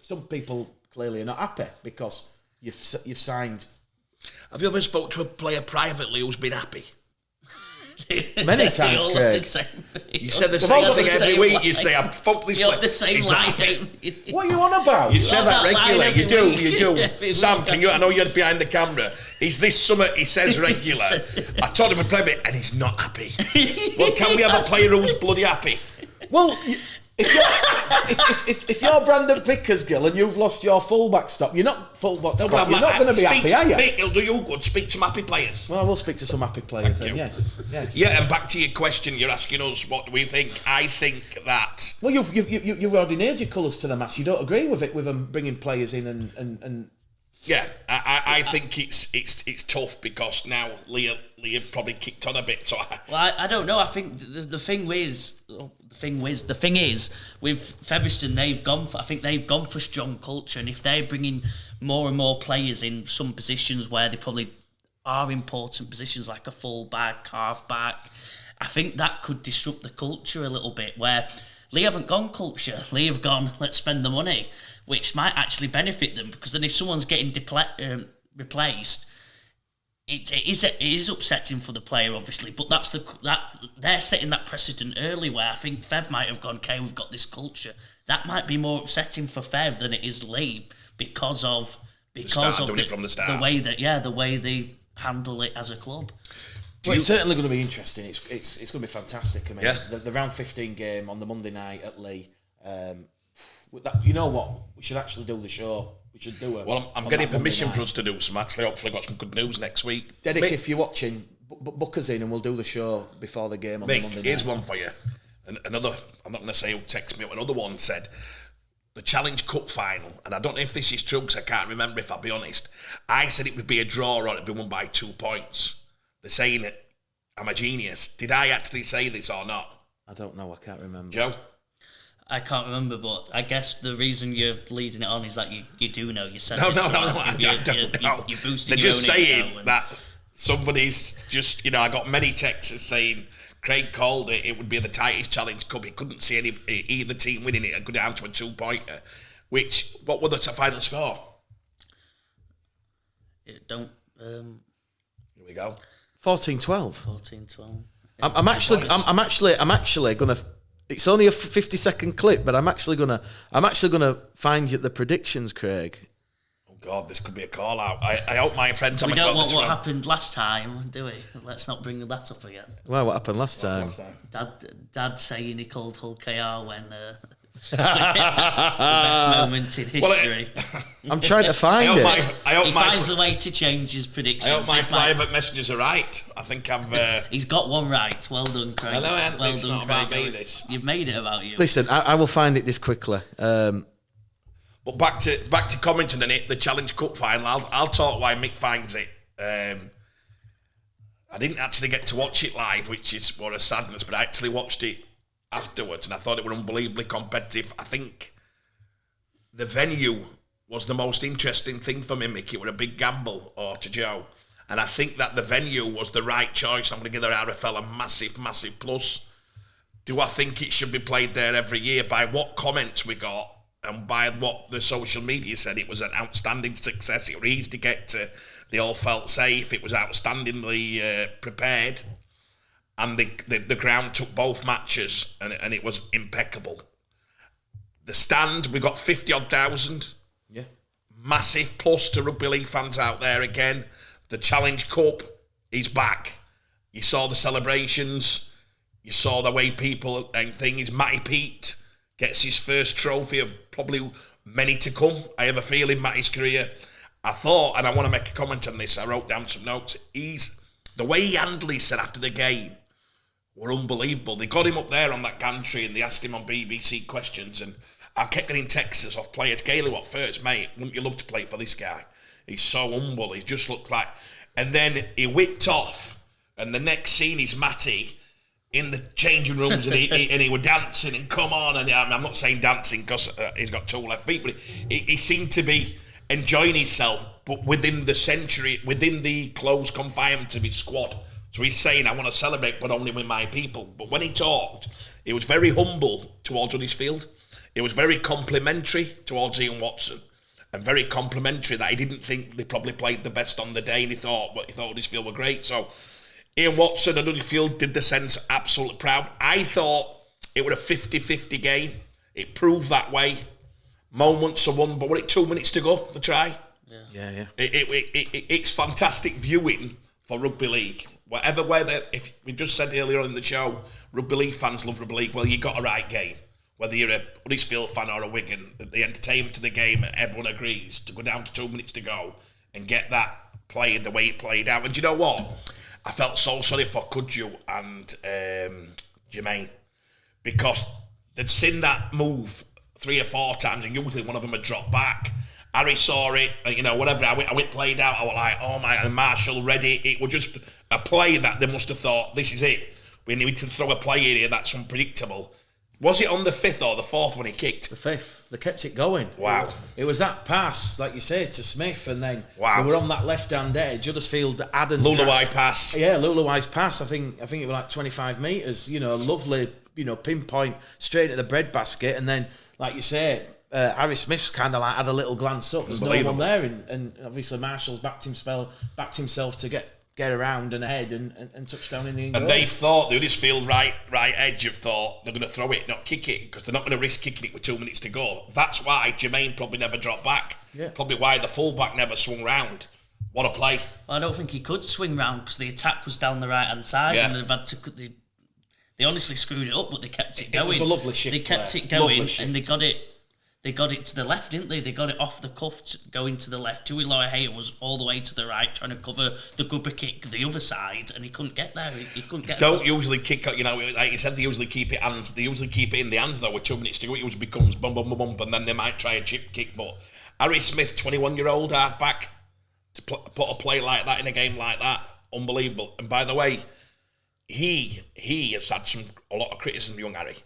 Speaker 1: some people clearly are not happy because you've signed.
Speaker 2: Have you ever spoke to a player privately who's been happy?
Speaker 1: Many times, Craig.
Speaker 2: You said the same thing every week.
Speaker 3: Line.
Speaker 2: You say, I've spoke to this player.
Speaker 3: The same line.
Speaker 1: What are you on about?
Speaker 2: You say that regularly. You do.
Speaker 3: Every
Speaker 2: Sam,
Speaker 3: week,
Speaker 2: I know you're behind the camera. Is this summer? He says regular. I told him in private, and he's not happy. Well, can we have a player who's bloody happy?
Speaker 1: Well, if you're Brandon Pickersgill and you've lost your fullback stop, you're not fullback spot. You're not going to be happy, are you?
Speaker 2: Mick, it'll do you good. Speak to some happy players.
Speaker 1: Well, we'll speak to some happy players then. Yes.
Speaker 2: Yeah, and back to your question, you're asking us what do we think. I think that.
Speaker 1: Well, you've already nailed your colours to the mast. You don't agree with it with them bringing players in and.
Speaker 2: Yeah, I think it's tough because now Leah probably kicked on a bit. So
Speaker 3: I don't know. I think the thing is with Featherstone, they've gone for strong culture, and if they're bringing more and more players in some positions where they probably are important positions like a full back, half back, I think that could disrupt the culture a little bit. Where Lee haven't gone culture, Lee have gone let's spend the money, which might actually benefit them, because then if someone's getting replaced, it is upsetting for the player, obviously. But they're setting that precedent early, where I think Fev might have gone, okay, we've got this culture. That might be more upsetting for Fev than it is Lee because of the way they handle it as a club.
Speaker 1: Well, it's certainly going to be interesting. It's going to be fantastic. I mean, the round 15 game on the Monday night at Lee. You know what? We should actually do the show. We should do it.
Speaker 2: Well, I'm getting permission for us to do some. Actually, hopefully, got some good news next week.
Speaker 1: Derek, if you're watching, book us in and we'll do the show before the game on the Monday night.
Speaker 2: Here's one for you. And another. I'm not going to say who texted me. Another one said the Challenge Cup final, and I don't know if this is true because I can't remember. If I'll be honest, I said it would be a draw or it'd be won by 2 points. They're saying it. I'm a genius. Did I actually say this or not?
Speaker 1: I don't know. I can't remember.
Speaker 2: Joe?
Speaker 3: I can't remember, but I guess the reason you're leading it on is that you do know. You said
Speaker 2: No,
Speaker 3: it,
Speaker 2: no,
Speaker 3: so
Speaker 2: no, I don't know.
Speaker 3: You're boosting
Speaker 2: They're
Speaker 3: your
Speaker 2: just
Speaker 3: own
Speaker 2: saying
Speaker 3: now
Speaker 2: that somebody's just, I got many texts saying Craig called it. It would be the tightest Challenge Cup. He couldn't see either team winning it and go down to a 2-pointer. Which, what were the final score?
Speaker 3: Don't.
Speaker 2: Here we go.
Speaker 1: 14-12.
Speaker 3: 14-12.
Speaker 1: I'm actually gonna. It's only a 50-second clip, but I'm actually gonna find you the predictions, Craig.
Speaker 2: Oh God, this could be a call out. I hope my friends.
Speaker 3: We don't want what happened last time, do we? Let's not bring that up again.
Speaker 1: Well, what happened last time?
Speaker 3: Dad saying he called Hull KR when. The best moment in history.
Speaker 1: I'm trying to find it.
Speaker 3: He finds a way to change his predictions.
Speaker 2: I hope my private messages are right. I think I've.
Speaker 3: He's got one right. Well done, Craig.
Speaker 2: Well it's not about me. This.
Speaker 3: You've made it about you.
Speaker 1: Listen, I will find it this quickly.
Speaker 2: But back to commenting on it, the Challenge Cup final. I'll talk why Mick finds it. I didn't actually get to watch it live, which is what a sadness. But I actually watched it afterwards, and I thought it was unbelievably competitive. I think the venue was the most interesting thing for me, Mick. It was a big gamble, or to Joe, and I think that the venue was the right choice. I'm going to give the RFL a massive, massive plus. Do I think it should be played there every year? By what comments we got, and by what the social media said, it was an outstanding success. It was easy to get to. They all felt safe. It was outstandingly prepared. And the ground took both matches, and it was impeccable. The stand, we got 50-odd thousand.
Speaker 1: Yeah.
Speaker 2: Massive plus to rugby league fans out there again. The Challenge Cup is back. You saw the celebrations. You saw the way people and things. Matty Pete gets his first trophy of probably many to come. I have a feeling Matty's career. I thought, and I want to make a comment on this, I wrote down some notes, the way he handled it, said after the game, were unbelievable. They got him up there on that gantry and they asked him on BBC questions, and I kept getting texts off players. Gailey, what first, mate? Wouldn't you love to play for this guy? He's so humble. He just looks like... And then he whipped off, and the next scene is Matty in the changing rooms, and he were dancing, and come on, and I'm not saying dancing because he's got 2 left feet, but he seemed to be enjoying himself, but within the close confinement of his squad. So he's saying, I want to celebrate, but only with my people. But when he talked, he was very humble towards Huddersfield. He was very complimentary towards Ian Watson, and very complimentary that he didn't think they probably played the best on the day, and he thought Huddersfield were great. So Ian Watson and Huddersfield did the sense absolutely proud. I thought it was a 50-50 game. It proved that way. Moments are won, but what, 2 minutes to go, the try?
Speaker 1: Yeah.
Speaker 2: It's fantastic viewing for rugby league. If we just said earlier on in the show, rugby league fans love rugby league. Well, you got a right game. Whether you're a Huddersfield fan or a Wigan, the entertainment of the game, everyone agrees to go down to 2 minutes to go and get that played the way it played out. And do you know what? I felt so sorry for Kudju and Jermaine, because they'd seen that move 3 or 4 times, and usually one of them had dropped back. Harry saw it, whatever. I went played out. I was like, oh my! And Marshall read it. It was just a play that they must have thought, this is it. We need to throw a play in here that's unpredictable. Was it on the 5th or the 4th when he kicked?
Speaker 1: The 5th. They kept it going.
Speaker 2: Wow.
Speaker 1: It was that pass, like you say, to Smith, and then
Speaker 2: wow.
Speaker 1: They were on that left-hand edge. Huddersfield hadn't...
Speaker 2: Luluai pass.
Speaker 1: Yeah, Luluai's pass. I think it was like 25 metres. Lovely, pinpoint straight at the breadbasket, and then, like you say, Harry Smith's kind of like had a little glance up. There's no one there, and obviously Marshall's backed himself to get around and ahead and touchdown in the end.
Speaker 2: And they thought, the Huddersfield right edge have thought they're going to throw it, not kick it, because they're not going to risk kicking it with 2 minutes to go. That's why Jermaine probably never dropped back.
Speaker 1: Yeah.
Speaker 2: Probably why the fullback never swung round. What a play.
Speaker 3: Well, I don't think he could swing round because the attack was down the right-hand side, and they've had to... They honestly screwed it up, but they kept it going.
Speaker 1: It was a lovely shift.
Speaker 3: They kept it going, and they got it to the left, didn't they? They got it off the cuff going to the left. Tui Hayter was all the way to the right trying to cover the Gubba kick the other side, and he couldn't get there. He couldn't get
Speaker 2: Don't usually kick, like you said, they usually keep it hands. They usually keep it in the hands, though, with 2 minutes to go. It usually becomes bum, bum, bum, bum, and then they might try a chip kick. But Harry Smith, 21-year-old halfback, to put a play like that in a game like that, unbelievable. And by the way, he has had a lot of criticism, young Harry.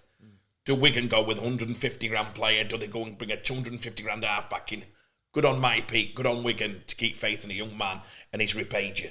Speaker 2: Do Wigan go with a 150 grand player? Do they go and bring a 250 grand halfback in? Good on my Pete, good on Wigan to keep faith in a young man, and he's repaid you.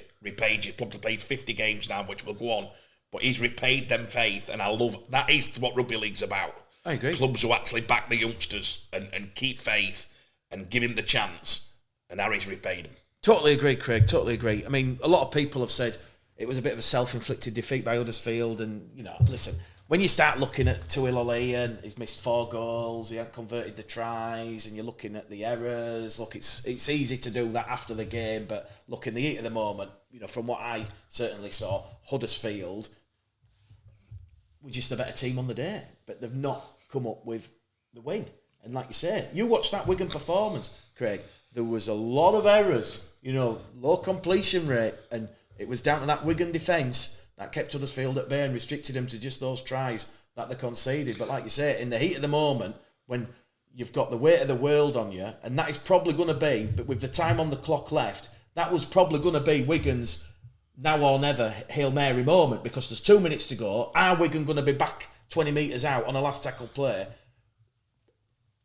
Speaker 2: Probably played 50 games now, which will go on, but he's repaid them faith, and I love that. Is what rugby league's about.
Speaker 1: I agree.
Speaker 2: Clubs who actually back the youngsters and keep faith and give him the chance, and Harry's repaid him.
Speaker 1: Totally agree, Craig. Totally agree. I mean, a lot of people have said it was a bit of a self-inflicted defeat by Huddersfield, and listen. When you start looking at Tuilolea, he's missed 4 goals, he hadn't converted the tries, and you're looking at the errors. Look, it's easy to do that after the game, but look, in the heat of the moment, from what I certainly saw, Huddersfield were just a better team on the day, but they've not come up with the win. And like you say, you watched that Wigan performance, Craig. There was a lot of errors, low completion rate, and it was down to that Wigan defence that kept Huddersfield at bay and restricted them to just those tries that they conceded. But like you say, in the heat of the moment, when you've got the weight of the world on you, and that is probably going to be, but with the time on the clock left, that was probably going to be Wigan's now or never Hail Mary moment, because there's 2 minutes to go. Are Wigan going to be back 20 metres out on a last tackle play?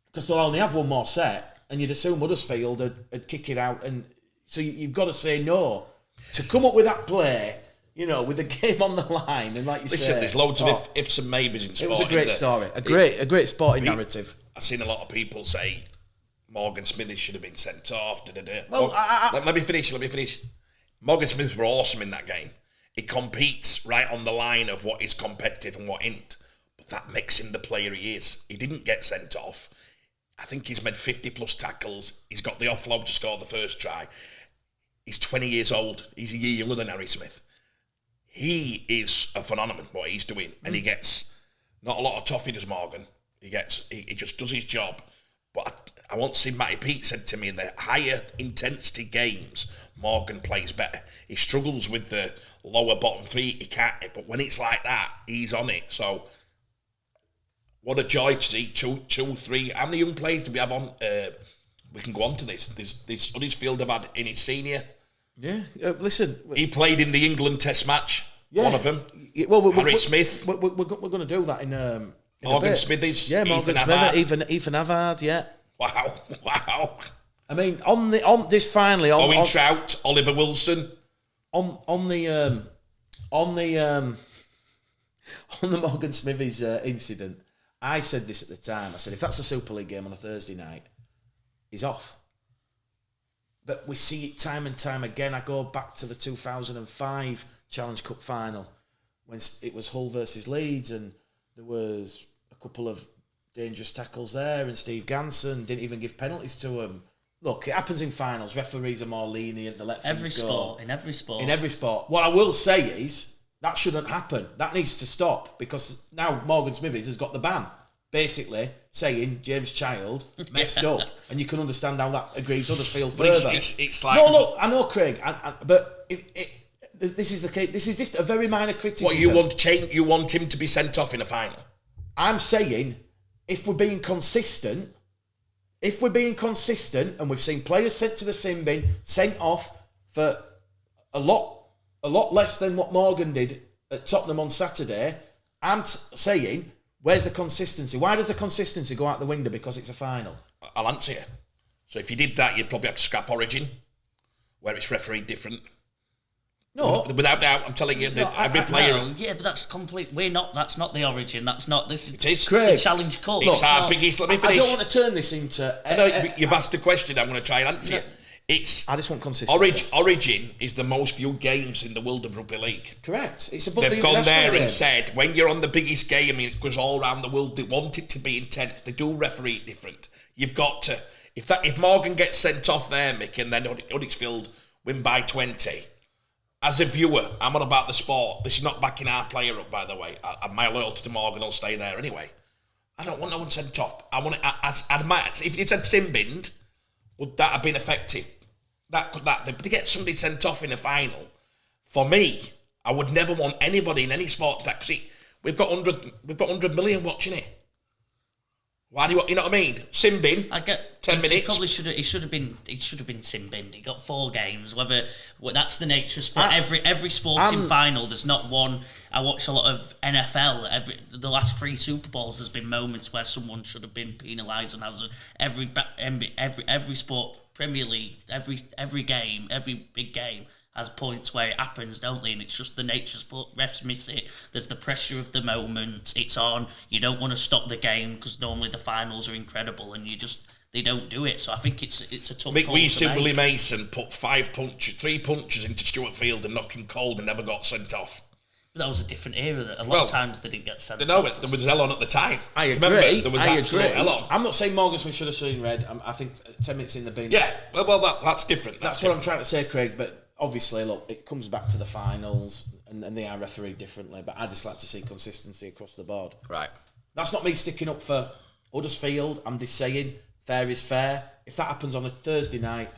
Speaker 1: Because they'll only have one more set, and you'd assume Huddersfield would kick it out. And so you've got to say no. To come up with that play, with the game on the line, and like you say...
Speaker 2: There's loads of ifs and maybes in sport.
Speaker 1: It was a great story. A great sporting narrative.
Speaker 2: I've seen a lot of people say Morgan Smithers should have been sent off.
Speaker 1: Well,
Speaker 2: let me finish. Morgan Smith were awesome in that game. He competes right on the line of what is competitive and what isn't. But that makes him the player he is. He didn't get sent off. I think he's made 50-plus tackles. He's got the offload to score the first try. He's 20 years old. He's a year younger than Harry Smith. He is a phenomenon, what he's doing. And he gets not a lot of toffee, does Morgan. He just does his job. But I once seen Matty Pete said to me, in the higher intensity games, Morgan plays better. He struggles with the lower bottom three, he can't, but when it's like that, he's on it. So, what a joy to see 2-3. How many young players do we have on? We can go on to this. This Huddersfield have had in his senior.
Speaker 1: Yeah, listen.
Speaker 2: He played in the England Test match, one of them. Harry Smith.
Speaker 1: We're going to do that in
Speaker 2: Morgan Smithies.
Speaker 1: Yeah, Morgan Smithies, Ethan Havard, yeah.
Speaker 2: Wow.
Speaker 1: I mean, on this finally...
Speaker 2: Owen Trout, Oliver Wilson.
Speaker 1: On the Morgan Smithies incident, I said this at the time. I said, if that's a Super League game on a Thursday night, he's off. But we see it time and time again. I go back to the 2005 Challenge Cup final when it was Hull versus Leeds, and there was a couple of dangerous tackles there, and Steve Ganson didn't even give penalties to him. Look, it happens in finals. Referees are more lenient. They let things go.
Speaker 3: In every sport.
Speaker 1: What I will say is that shouldn't happen. That needs to stop, because now Morgan Smithies has got the ban, basically saying James Child messed up, and you can understand how that aggrieves Huddersfield further.
Speaker 2: It's like...
Speaker 1: No, look, I know, Craig, but this is the case. This is just a very minor criticism.
Speaker 2: What, you want him to be sent off in a final? I'm
Speaker 1: saying, if we're being consistent, and we've seen players sent to the sin bin, sent off for a lot less than what Morgan did at Tottenham on Saturday, I'm saying, where's the consistency? Why does the consistency go out the window because it's a final?
Speaker 2: I'll answer you. So if you did that, you'd probably have to scrap Origin, where it's refereed different.
Speaker 1: No,
Speaker 2: without doubt, I'm telling you that every player.
Speaker 3: No, yeah, but that's complete. That's not the Origin. That's not this.
Speaker 2: It is
Speaker 3: the Challenge Cup.
Speaker 2: It's our biggest. Let me finish.
Speaker 1: I don't want to turn this into.
Speaker 2: I know you've asked a question. I'm going to try and answer it.
Speaker 1: I just want consistency.
Speaker 2: Origin is the most viewed games in the world of rugby league.
Speaker 1: Correct. It's above
Speaker 2: They've
Speaker 1: the
Speaker 2: gone there
Speaker 1: game.
Speaker 2: and said, when you're on the biggest game, it goes all around the world. They want it to be intense. They do referee it different. You've got to. If Morgan gets sent off there, Mick, and then Huddersfield win by 20. As a viewer, I'm on about the sport. This is not backing our player up, by the way. My loyalty to Morgan will stay there anyway. I don't want no one sent off. I want it. If it's a sin binned, would that have been effective? To get somebody sent off in a final, for me, I would never want anybody in any sport to because we've got 100 million watching it. Why do you know what I mean? Sin bin. I get 10 minutes.
Speaker 3: Probably should have been sin binned. He got 4 games. That's the nature of sport. Every sporting final, there's not one. I watch a lot of NFL. The last 3 Super Bowls, there's been moments where someone should have been penalised, and every sport, Premier League, every game, every big game has points where it happens, don't they? And it's just the nature of sport. Refs miss it. There's the pressure of the moment. It's on. You don't want to stop the game because normally the finals are incredible, and they don't do it. So I think it's a tough call.
Speaker 2: We see Willie Mason put 3 punches into Stuart Field and knock him cold and never got sent off.
Speaker 3: But that was a different era. That a lot of times they didn't get sent off.
Speaker 2: No, there was hell on at the time.
Speaker 1: I agree.
Speaker 2: Remember, there was absolute hell on.
Speaker 1: I'm not saying Morgan Smith should have seen red. I think 10 minutes in the bin.
Speaker 2: Yeah, well, that's different.
Speaker 1: That's what I'm trying to say, Craig. But obviously, look, it comes back to the finals, and they are refereed differently. But I just like to see consistency across the board.
Speaker 2: Right.
Speaker 1: That's not me sticking up for Huddersfield. I'm just saying fair is fair. If that happens on a Thursday night,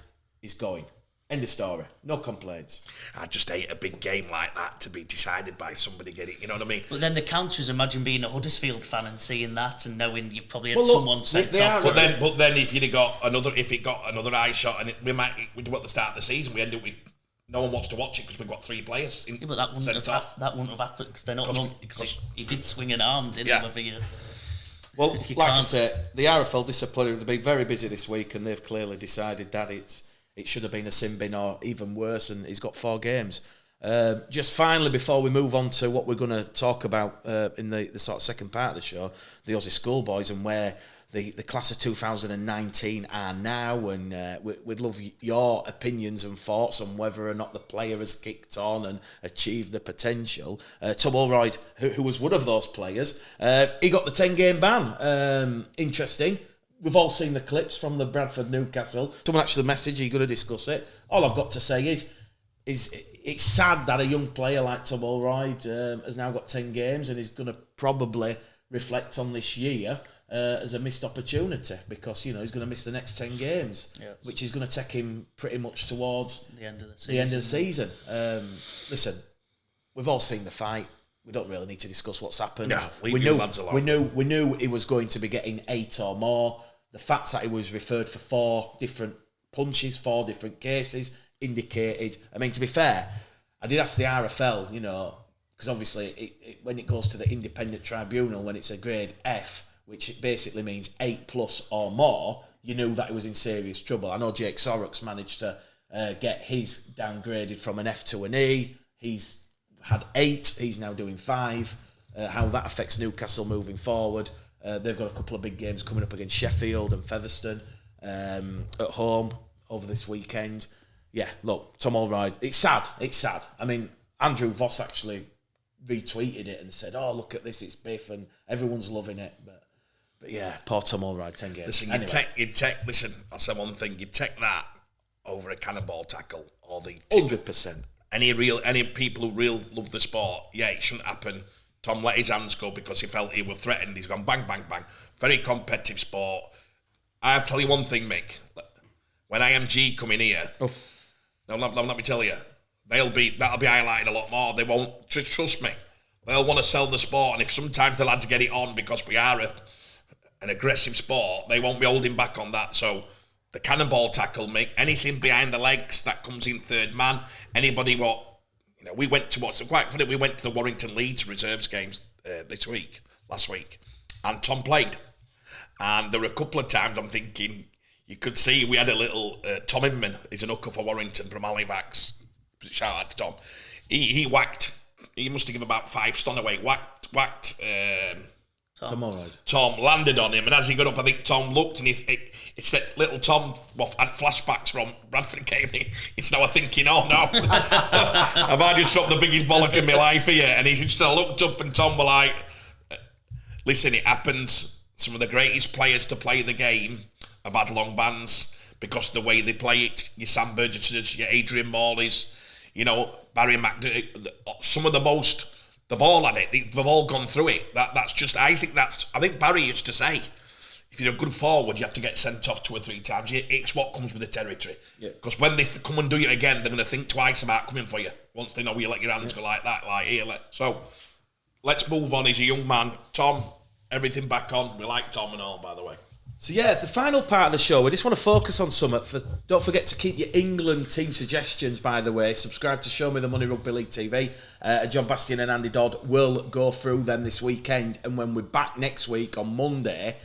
Speaker 1: he's going. End of story. No complaints.
Speaker 2: I just hate a big game like that to be decided by somebody getting, you know what I mean?
Speaker 3: But then the counter is, imagine being a Huddersfield fan and seeing that and knowing you've probably had someone sent off.
Speaker 2: But then if it got another eye shot, and we do at the start of the season, we end up with no one wants to watch it because we've got 3 players.
Speaker 3: But that wouldn't have happened because they're not because he did swing an arm, didn't he?
Speaker 1: Well, like I said, the RFL disciplinary, they've been very busy this week, and they've clearly decided that it should have been a sin bin or even worse, and he's got 4 games. Just finally, before we move on to what we're going to talk about in the sort of second part of the show, the Aussie schoolboys and where the class of 2019 are now, and we'd love your opinions and thoughts on whether or not the player has kicked on and achieved the potential. Tom Allroyd, who was one of those players, he got the 10-game ban. Interesting. We've all seen the clips from the Bradford Newcastle. Someone actually messaged, are you going to discuss it? All I've got to say is it's sad that a young player like Tom Allroyd has now got 10 games and is going to probably reflect on this year. as a missed opportunity because, he's going to miss the next 10 games, which is going to take him pretty much towards
Speaker 3: the end of the
Speaker 1: season. Listen, we've all seen the fight. We don't really need to discuss what's happened.
Speaker 2: No, leave your lads alone.
Speaker 1: We knew he was going to be getting 8 or more. The fact that he was referred for 4 different punches, 4 different cases, indicated. I mean, to be fair, I did ask the RFL, because obviously when it goes to the independent tribunal, when it's a grade F, which basically means 8+ or more, you knew that he was in serious trouble. I know Jake Sorrock's managed to get his downgraded from an F to an E. He's had 8, he's now doing 5. How that affects Newcastle moving forward. They've got a couple of big games coming up against Sheffield and Featherstone at home over this weekend. Yeah, look, Tom Allroyd, it's sad. I mean, Andrew Voss actually retweeted it and said, "Oh, look at this, it's Biff," and everyone's loving it. But yeah, poor Tom Allroyd, 10 games.
Speaker 2: Listen, anyway. Listen, I'll say one thing, you'd take that over a cannonball tackle or the...
Speaker 1: 100%.
Speaker 2: Any people who really love the sport, it shouldn't happen. Tom let his hands go because he felt he was threatened. He's gone bang, bang, bang. Very competitive sport. I'll tell you one thing, Mick. When IMG come in here, let me tell you, that'll be highlighted a lot more. They won't, trust me, they'll want to sell the sport. And if sometimes the lads get it on because we are an aggressive sport, they won't be holding back on that. So the cannonball tackle, Mick, anything behind the legs that comes in third man, anybody we went to quite funny. We went to the Warrington Leeds reserves games last week, and Tom played. And there were a couple of times I'm thinking you could see we had a little Tom Inman. He's an hooker for Warrington from Halifax. Shout out to Tom. He whacked. He must have given about 5 stone away. Whacked.
Speaker 1: Tom Allroyd.
Speaker 2: Tom landed on him, and as he got up, I think Tom looked, and he said, "Little Tom had flashbacks from Bradford Academy." It's now thinking, "Oh no, have I just dropped the biggest bollock in my life here?" And he just looked up, and Tom were like, "Listen, it happens. Some of the greatest players to play the game have had long bans because of the way they play it. Your Sam Burgesses, your Adrian Morleys, Barry McDougall, some of the most." They've all had it. They've all gone through it. That's just. I think Barry used to say, if you're a good forward, you have to get sent off 2 or 3 times. It's what comes with the territory. Because when they come and do it again, they're going to think twice about coming for you. Once they know you let your hands go like that, like here. So let's move on. He's a young man. Tom, everything back on. We like Tom and all, by the way.
Speaker 1: So the final part of the show, we just want to focus on something. Don't forget to keep your England team suggestions, by the way. Subscribe to Show Me the Money Rugby League TV. John Bastian and Andy Dodd will go through them this weekend. And when we're back next week on Monday,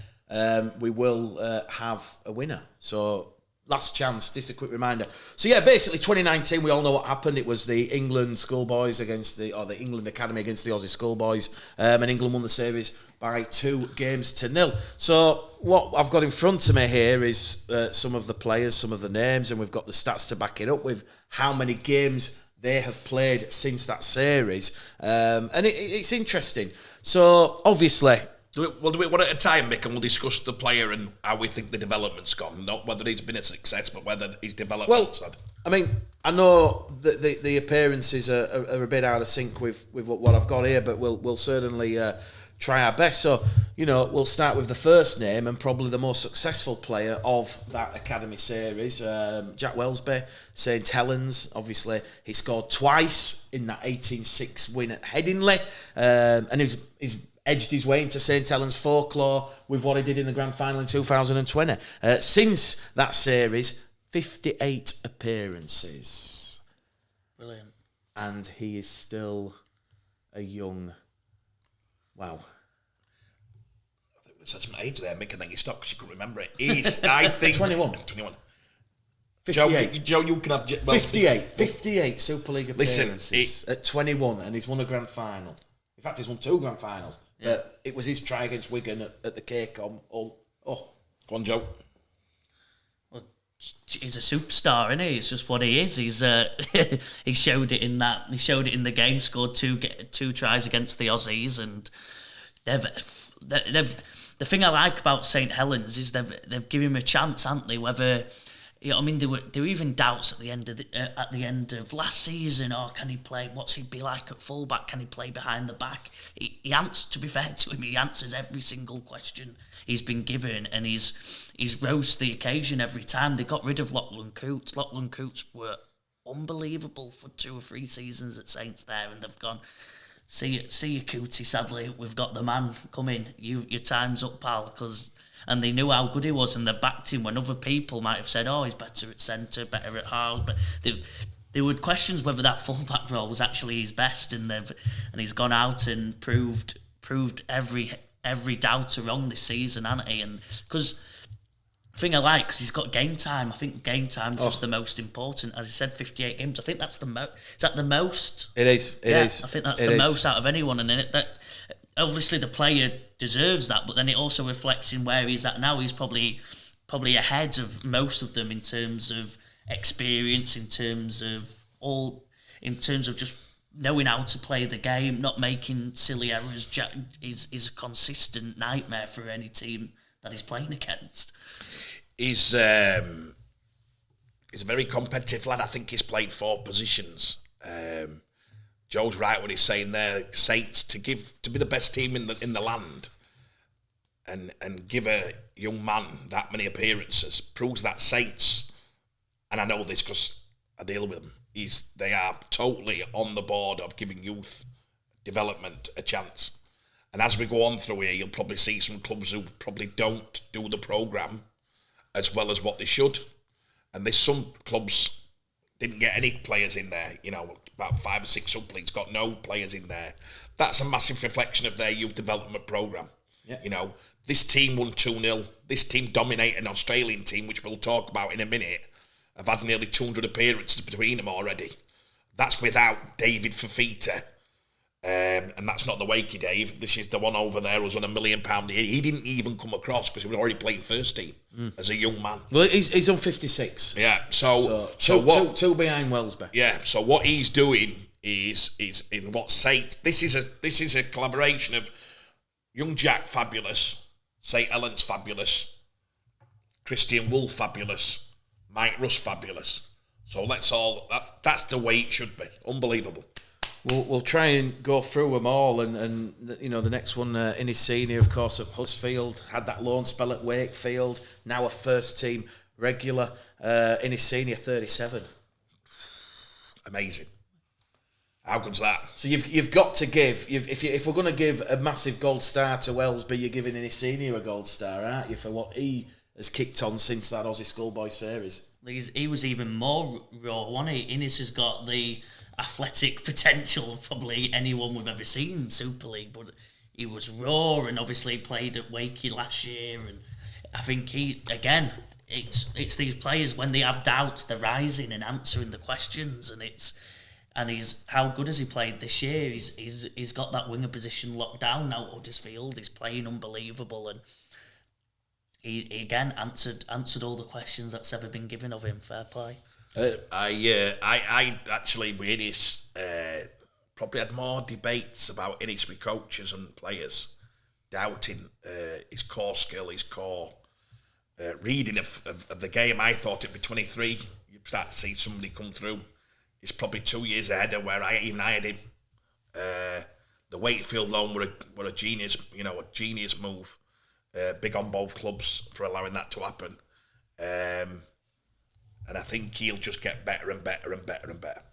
Speaker 1: we will have a winner. So last chance, just a quick reminder. So basically 2019, we all know what happened. It was the England schoolboys the England Academy against the Aussie schoolboys. And England won the series by 2-0. So what I've got in front of me here is some of the players, some of the names, and we've got the stats to back it up with how many games they have played since that series. And it's interesting. So obviously...
Speaker 2: We'll do it one at a time, Mick, and we'll discuss the player and how we think the development's gone. Not whether he's been a success, but whether his development's had.
Speaker 1: I mean, I know that the appearances are a bit out of sync with what I've got here, but we'll certainly try our best. So, we'll start with the first name and probably the most successful player of that Academy series, Jack Wellesby, St Helens. Obviously, he scored twice in that 18-6 win at Headingley, and he's edged his way into St Helens folklore with what he did in the grand final in 2020. Since that series, 58 appearances.
Speaker 3: Brilliant.
Speaker 1: And he is still a young... Wow.
Speaker 2: I think we said some age there, Mick, and then you stopped because you couldn't remember it. He's, I think...
Speaker 1: 21.
Speaker 2: 58. Joe, you can have...
Speaker 1: 58 Super League appearances at 21, and he's won a grand final. In fact, he's won 2 grand finals. But it was his try against Wigan at the K-Com. Go
Speaker 2: on, Joe.
Speaker 3: Well, he's a superstar, isn't he? It's just what he is. He's he showed it in that. He showed it in the game. Scored 2 tries against the Aussies, and they've. The thing I like about St Helens is they've given him a chance, haven't they? Whether You know, I mean, there were even doubts at the end of last season. Or can he play? What's he be like at fullback? Can he play behind the back? He answers. To be fair to him, he answers every single question he's been given, and he's rose to the occasion every time. They got rid of Lachlan Coots. Lachlan Coots were unbelievable for 2 or 3 seasons at Saints there, and they've gone. See you, Cootie. Sadly, we've got the man coming. Your time's up, pal. And they knew how good he was, and they backed him when other people might have said, "Oh, he's better at centre, better at halves." But there were questions whether that fullback role was actually his best, and he's gone out and proved every doubter wrong this season, hasn't he? And because thing I like, because he's got game time. I think game time's just the most important. As I said, 58 games. I think that's the most. Is that the most?
Speaker 1: It is. It is.
Speaker 3: I think that's the most out of anyone, and that obviously the player deserves that, but then it also reflects in where he's at now. He's probably ahead of most of them in terms of experience, in terms of just knowing how to play the game, not making silly errors. Is a consistent nightmare for any team that he's playing against.
Speaker 2: He's a very competitive lad. I think he's played 4 positions. Joe's right when he's saying there, Saints to be the best team in the land, and give a young man that many appearances proves that Saints, and I know this because I deal with them. They are totally on the board of giving youth development a chance. And as we go on through here, you'll probably see some clubs who probably don't do the programme as well as what they should. And there's some clubs didn't get any players in there, about 5 or 6 sub-leagues got no players in there. That's a massive reflection of their youth development programme. Yeah. This team won 2-0. This team dominated an Australian team, which we'll talk about in a minute. I've had nearly 200 appearances between them already. That's without David Fafita. And that's not the Wakey Dave. This is the one over there who's on £1 million a year. He didn't even come across because he was already playing first team as a young man.
Speaker 1: Well, he's on 56.
Speaker 2: Yeah,
Speaker 1: so two behind Wellesby.
Speaker 2: Yeah, so what he's doing is in what Saints. This is a collaboration of young Jack, fabulous, St. Helens, fabulous, Christian Wolf, fabulous, Mike Russ, fabulous. So that's the way it should be. Unbelievable.
Speaker 1: We'll try and go through them all, and the next one in his senior, of course, at Huddersfield, had that loan spell at Wakefield, now a first team regular in his senior, 37.
Speaker 2: Amazing. How good's that?
Speaker 1: So you've got to give, if we're going to give a massive gold star to Wellesby, you're giving in his senior a gold star, aren't you, for what he has kicked on since that Aussie Schoolboy series?
Speaker 3: He was even more raw, wasn't he? Innes has got the athletic potential of probably anyone we've ever seen in Super League, but he was raw, and obviously played at Wakey last year, and I think it's these players, when they have doubts, they're rising and answering the questions, and he's how good has he played this year? He's got that winger position locked down now at Huddersfield. He's playing unbelievable, and he again answered all the questions that's ever been given of him. Fair play.
Speaker 2: I actually with Innes probably had more debates about Innes with coaches and players, doubting his core skill, his core reading of the game. I thought it'd be 23. You start to see somebody come through. He's probably 2 years ahead of where I had him. The Wakefield loan were a genius, a genius move. Big on both clubs for allowing that to happen. And I think he'll just get better and better and better and better.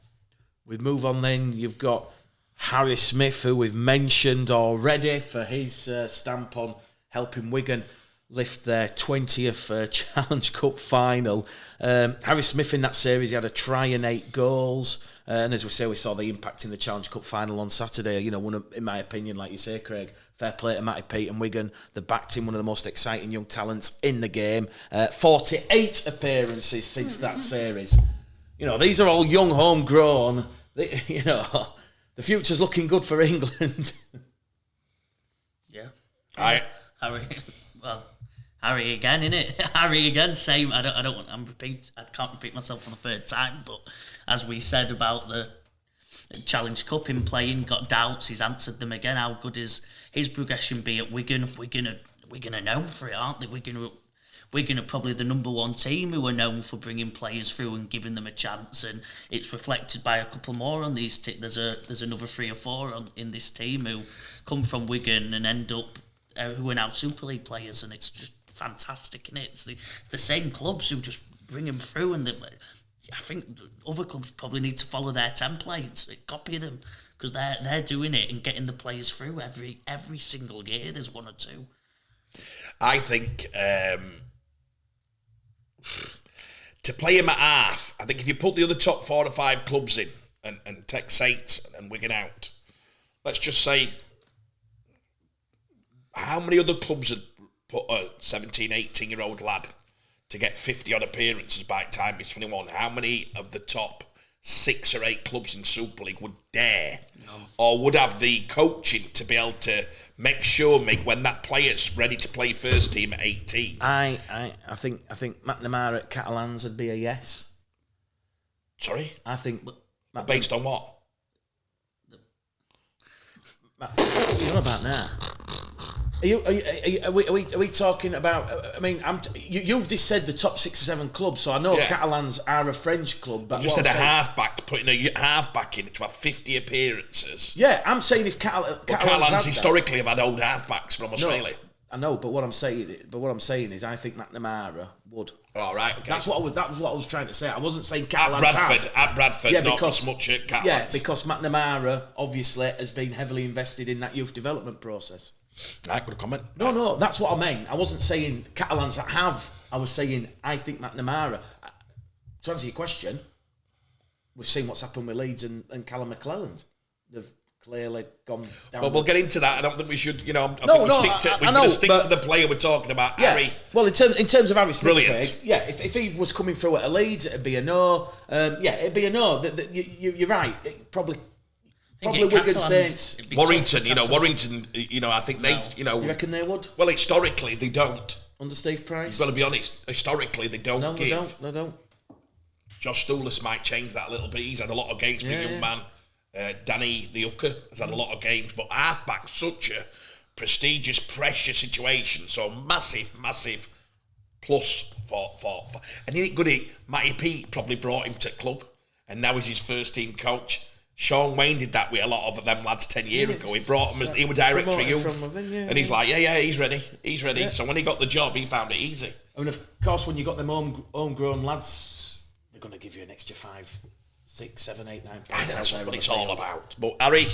Speaker 1: We move on then. You've got Harry Smith, who we've mentioned already for his stamp on helping Wigan lift their 20th Challenge Cup final. Harry Smith in that series, he had a try and 8 goals. And as we say, we saw the impact in the Challenge Cup final on Saturday. One of, in my opinion, like you say, Craig, fair play to Matty Pete and Wigan. They backed him, one of the most exciting young talents in the game. 48 appearances since that series. These are all young, homegrown. The future's looking good for England.
Speaker 3: Yeah. Harry again, innit? Harry again, same. I can't repeat myself for the third time, but as we said about the Challenge Cup, him playing, got doubts, he's answered them again. How good is his progression be at Wigan? We're gonna know for it, aren't they? Wigan are probably the number one team who are known for bringing players through and giving them a chance, and it's reflected by a couple more on these. There's another 3 or 4 in this team who come from Wigan and end up who are now Super League players, and it's just fantastic, isn't it? It's the same clubs who just bring them through, and I think other clubs probably need to follow their templates, copy them, because they're doing it and getting the players through every single year. There's 1 or 2.
Speaker 2: I think to play him at half, I think if you put the other top 4 or 5 clubs in and take Saints and Wigan out, let's just say, how many other clubs had put a 17, 18-year-old lad to get 50-odd appearances by the time he's 21? How many of the top 6 or 8 clubs in Super League would dare or would have the coaching to be able to make sure, when that player's ready to play first team at 18?
Speaker 1: I think McNamara at Catalans would be a yes.
Speaker 2: Sorry?
Speaker 1: I think...
Speaker 2: Based on what?
Speaker 1: What are you on about now? Are we talking about? I mean, you've just said the top 6 or 7 clubs, so I know Catalans are a French club. But
Speaker 2: you said a halfback, putting a halfback in to have 50 appearances.
Speaker 1: Yeah, I'm saying if
Speaker 2: Catalans historically have had old halfbacks from Australia.
Speaker 1: No, I know, but what I'm saying is, I think McNamara would.
Speaker 2: All right, okay.
Speaker 1: That was what I was trying to say. I wasn't saying Catalans
Speaker 2: at Bradford,
Speaker 1: yeah,
Speaker 2: not as much at Catalans.
Speaker 1: Yeah, because McNamara obviously has been heavily invested in that youth development process.
Speaker 2: I could comment.
Speaker 1: No, that's what I meant. I wasn't saying Catalans that have. I was saying I think McNamara. To answer your question, we've seen what's happened with Leeds and Callum McClelland. They've clearly gone down.
Speaker 2: Well, we'll get into that. I don't think we should. We're going to stick to the player we're talking about,
Speaker 1: yeah.
Speaker 2: Harry.
Speaker 1: Well, in terms of Harry Smith,
Speaker 2: brilliant.
Speaker 1: Craig, yeah. If he was coming through at a Leeds, it'd be a no. It'd be a no. You're right. Probably Wigan Saints.
Speaker 2: Warrington, Warrington, I think they,
Speaker 1: You reckon they would?
Speaker 2: Well, historically, they don't.
Speaker 1: Under Steve Price?
Speaker 2: You've got to be honest. Historically, they don't give.
Speaker 1: No, they don't.
Speaker 2: Josh Stoulis might change that a little bit. He's had a lot of games for a young man. Danny the Hooker has had a lot of games. But halfback, such a prestigious, precious situation. So massive plus for and isn't it good? Matty Pete probably brought him to club, and now he's his first team coach. Sean Wayne did that with a lot of them lads 10 years ago. He brought them as he was director of youth, and he's like, he's ready. Yeah. So when he got the job, he found it easy.
Speaker 1: I mean, of course, when you got them homegrown lads, they're going to give you an extra 5, 6, 7, 8, 9 points.
Speaker 2: That's what it's all about. But Harry,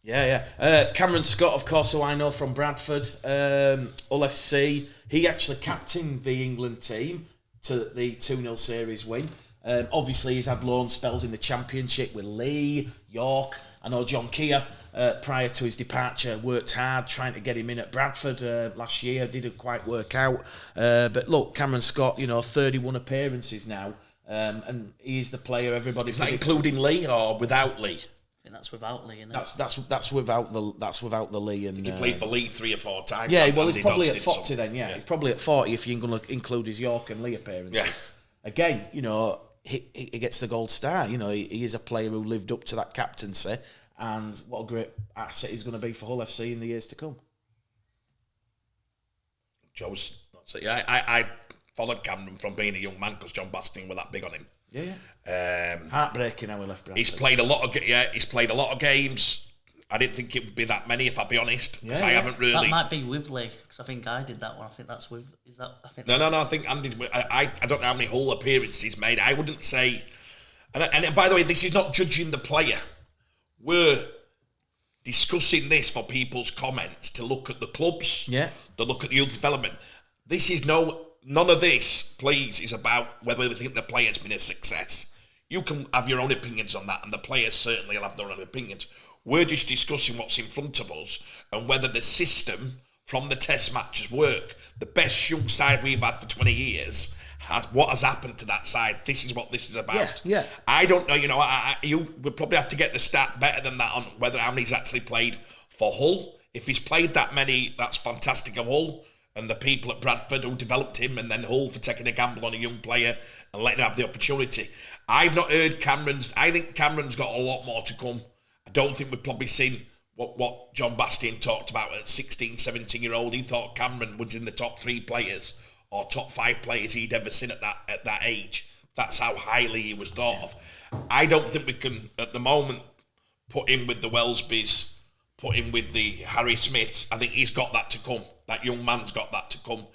Speaker 1: Cameron Scott, of course, who I know from Bradford, Hull FC. He actually captained the England team to the 2-0 series win. Obviously, he's had loan spells in the Championship with Lee, York. I know John Keir, prior to his departure, worked hard trying to get him in at Bradford last year. Didn't quite work out. But look, Cameron Scott, 31 appearances now, and he is the player everybody.
Speaker 2: Is that including Lee or without Lee?
Speaker 3: I think that's without Lee, isn't it?
Speaker 1: That's without the Lee. And
Speaker 2: he played for Lee 3 or 4 times.
Speaker 1: Yeah, well, he's probably at 40 then. Yeah, he's probably at 40 if you're going to include his York and Lee appearances.
Speaker 2: Yeah.
Speaker 1: Again, he gets the gold star. He is a player who lived up to that captaincy, and what a great asset he's going to be for Hull FC in the years to come.
Speaker 2: Joe's not saying. I followed Cameron from being a young man because John Basting was that big on him.
Speaker 1: Yeah. Heartbreaking how he left Bradford.
Speaker 2: He's played a lot of games. I didn't think it would be that many, if I'll be honest, because I haven't really.
Speaker 3: That might be with Lee, because I think I did that one. I think that's with. Is that? I think.
Speaker 2: No. I think Andy's. I don't know how many Hull appearances he's made. I wouldn't say. And by the way, this is not judging the player. We're discussing this for people's comments to look at the clubs.
Speaker 1: Yeah.
Speaker 2: To look at the youth development. This is none of this, please, is about whether we think the player's been a success. You can have your own opinions on that, and the players certainly will have their own opinions. We're just discussing what's in front of us and whether the system from the test matches work. The best young side we've had for 20 years, what has happened to that side? This is what this is about.
Speaker 1: Yeah.
Speaker 2: I don't know, you would probably have to get the stat better than that on whether how many he's actually played for Hull. If he's played that many, that's fantastic of Hull and the people at Bradford who developed him, and then Hull for taking a gamble on a young player and letting him have the opportunity. I've not heard Cameron's. I think Cameron's got a lot more to come. I don't think we've probably seen what John Bastian talked about at 16, 17-year-old. He thought Cameron was in the top 3 players or top 5 players he'd ever seen at that age. That's how highly he was thought of. I don't think we can, at the moment, put him with the Wellesbys, put him with the Harry Smiths. I think he's got that to come. That young man's got that to come.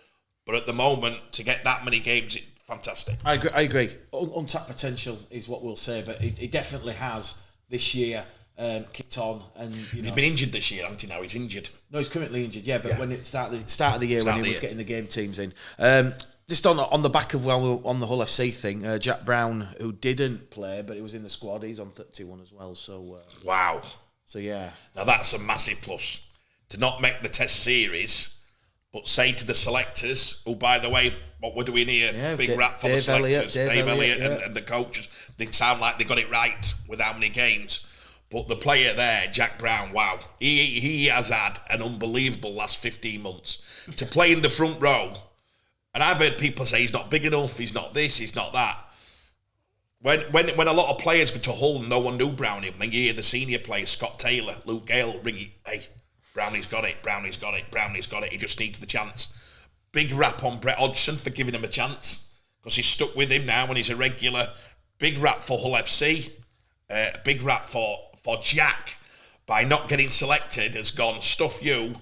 Speaker 2: But at the moment, to get that many games, it's fantastic.
Speaker 1: I agree. Untapped potential is what we'll say, but he definitely has this year kicked on. And
Speaker 2: he's been injured this year, hasn't he? Now he's injured.
Speaker 1: No, he's currently injured. Yeah, but when it start of the year when he was getting the game teams in. Just on the back of on the Hull FC thing, Jack Brown, who didn't play but he was in the squad, he's on 31 as well. So
Speaker 2: wow.
Speaker 1: So yeah.
Speaker 2: Now that's a massive plus to not make the Test series, but say to the selectors, oh by the way, what we're doing here, big rap for the selectors, Dave Elliott and the coaches. They sound like they got it right with how many games. But the player there, Jack Brown, wow, he has had an unbelievable last 15 months to play in the front row. And I've heard people say he's not big enough, he's not this, he's not that. When a lot of players go to Hull, no one knew Brownie. Then you hear the senior players, Scott Taylor, Luke Gale, ringing, hey, Brownie's got it, Brownie's got it, Brownie's got it. He just needs the chance. Big rap on Brett Hodgson for giving him a chance because he's stuck with him now and he's a regular. Big rap for Hull FC. Big rap for Jack by not getting selected has gone, stuff you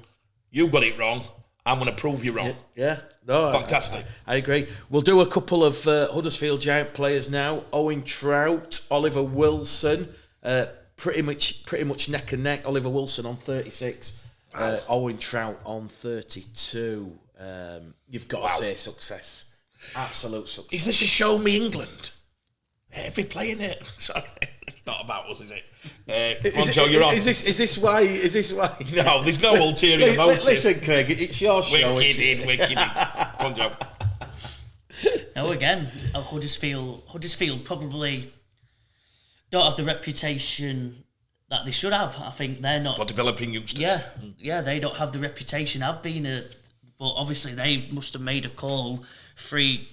Speaker 2: got it wrong, I'm going to prove you wrong.
Speaker 1: Yeah. No,
Speaker 2: fantastic.
Speaker 1: I agree. We'll do a couple of Huddersfield Giant players now. Owen Trout, Oliver Wilson, pretty much neck and neck. Oliver Wilson on 36, Owen Trout on 32. You've got to say success, absolute success.
Speaker 2: Is this a show me England? Every playing it. Sorry, it's not about us, is it? Come on, Joe, you're on.
Speaker 1: Is this why?
Speaker 2: No, there's no ulterior motive.
Speaker 1: Listen, Craig, it's your show.
Speaker 2: We're kidding. Come on, Joe.
Speaker 3: No, again, Huddersfield probably don't have the reputation that they should have. I think they're not...
Speaker 2: For developing youngsters.
Speaker 3: Yeah, they don't have the reputation I've been but obviously they must have made a call 3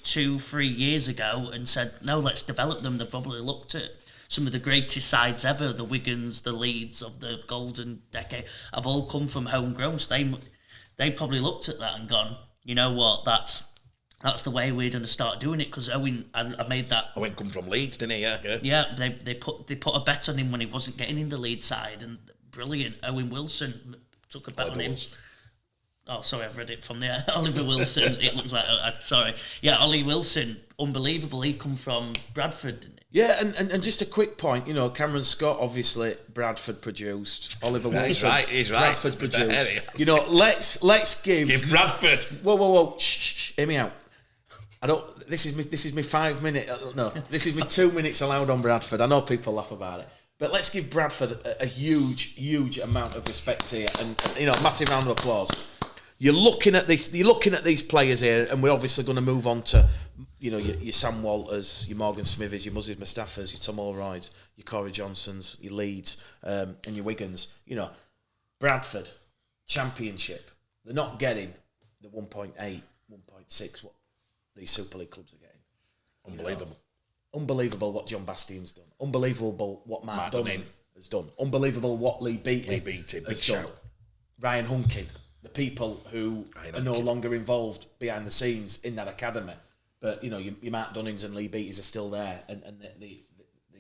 Speaker 3: years ago and said, no, let's develop them. They've probably looked at some of the greatest sides ever, the Wigans, the Leeds of the golden decade, have all come from homegrown. So they probably looked at that and gone, you know what, that's the way we're going to start doing it. Because Owen, I made that.
Speaker 2: Owen come from Leeds, didn't he? Yeah.
Speaker 3: Yeah, they put a bet on him when he wasn't getting in the Leeds side, and brilliant. Owen Wilson took a bet on him. Oh, sorry, I've read it from there. Oliver Wilson. It looks like sorry. Yeah, Ollie Wilson, unbelievable. He come from Bradford, didn't he?
Speaker 1: Yeah, and just a quick point. Cameron Scott, obviously Bradford produced. Oliver Wilson,
Speaker 2: he's right.
Speaker 1: Bradford produced. Let's give
Speaker 2: Bradford.
Speaker 1: Whoa! Shh, hear me out. I don't. This is me 5 minute. No, this is me 2 minutes allowed on Bradford. I know people laugh about it, but let's give Bradford a huge amount of respect here, and massive round of applause. You're looking at these players here, and we're obviously going to move on to, your Sam Walters, your Morgan Smithies, your Muzzy Mustafas, your Tom Allrides, your Corey Johnsons, your Leeds, and your Wigans. Bradford, Championship. They're not getting the 1.8, 1.6 what these Super League clubs are getting.
Speaker 2: Unbelievable.
Speaker 1: Unbelievable what John Bastian's done. Unbelievable what Matt Dunning has done. Unbelievable what Lee Beattie has done. Ryan Hunkin. The people who are no longer involved behind the scenes in that academy. But, your Matt Dunnings and Lee Beatties are still there. And the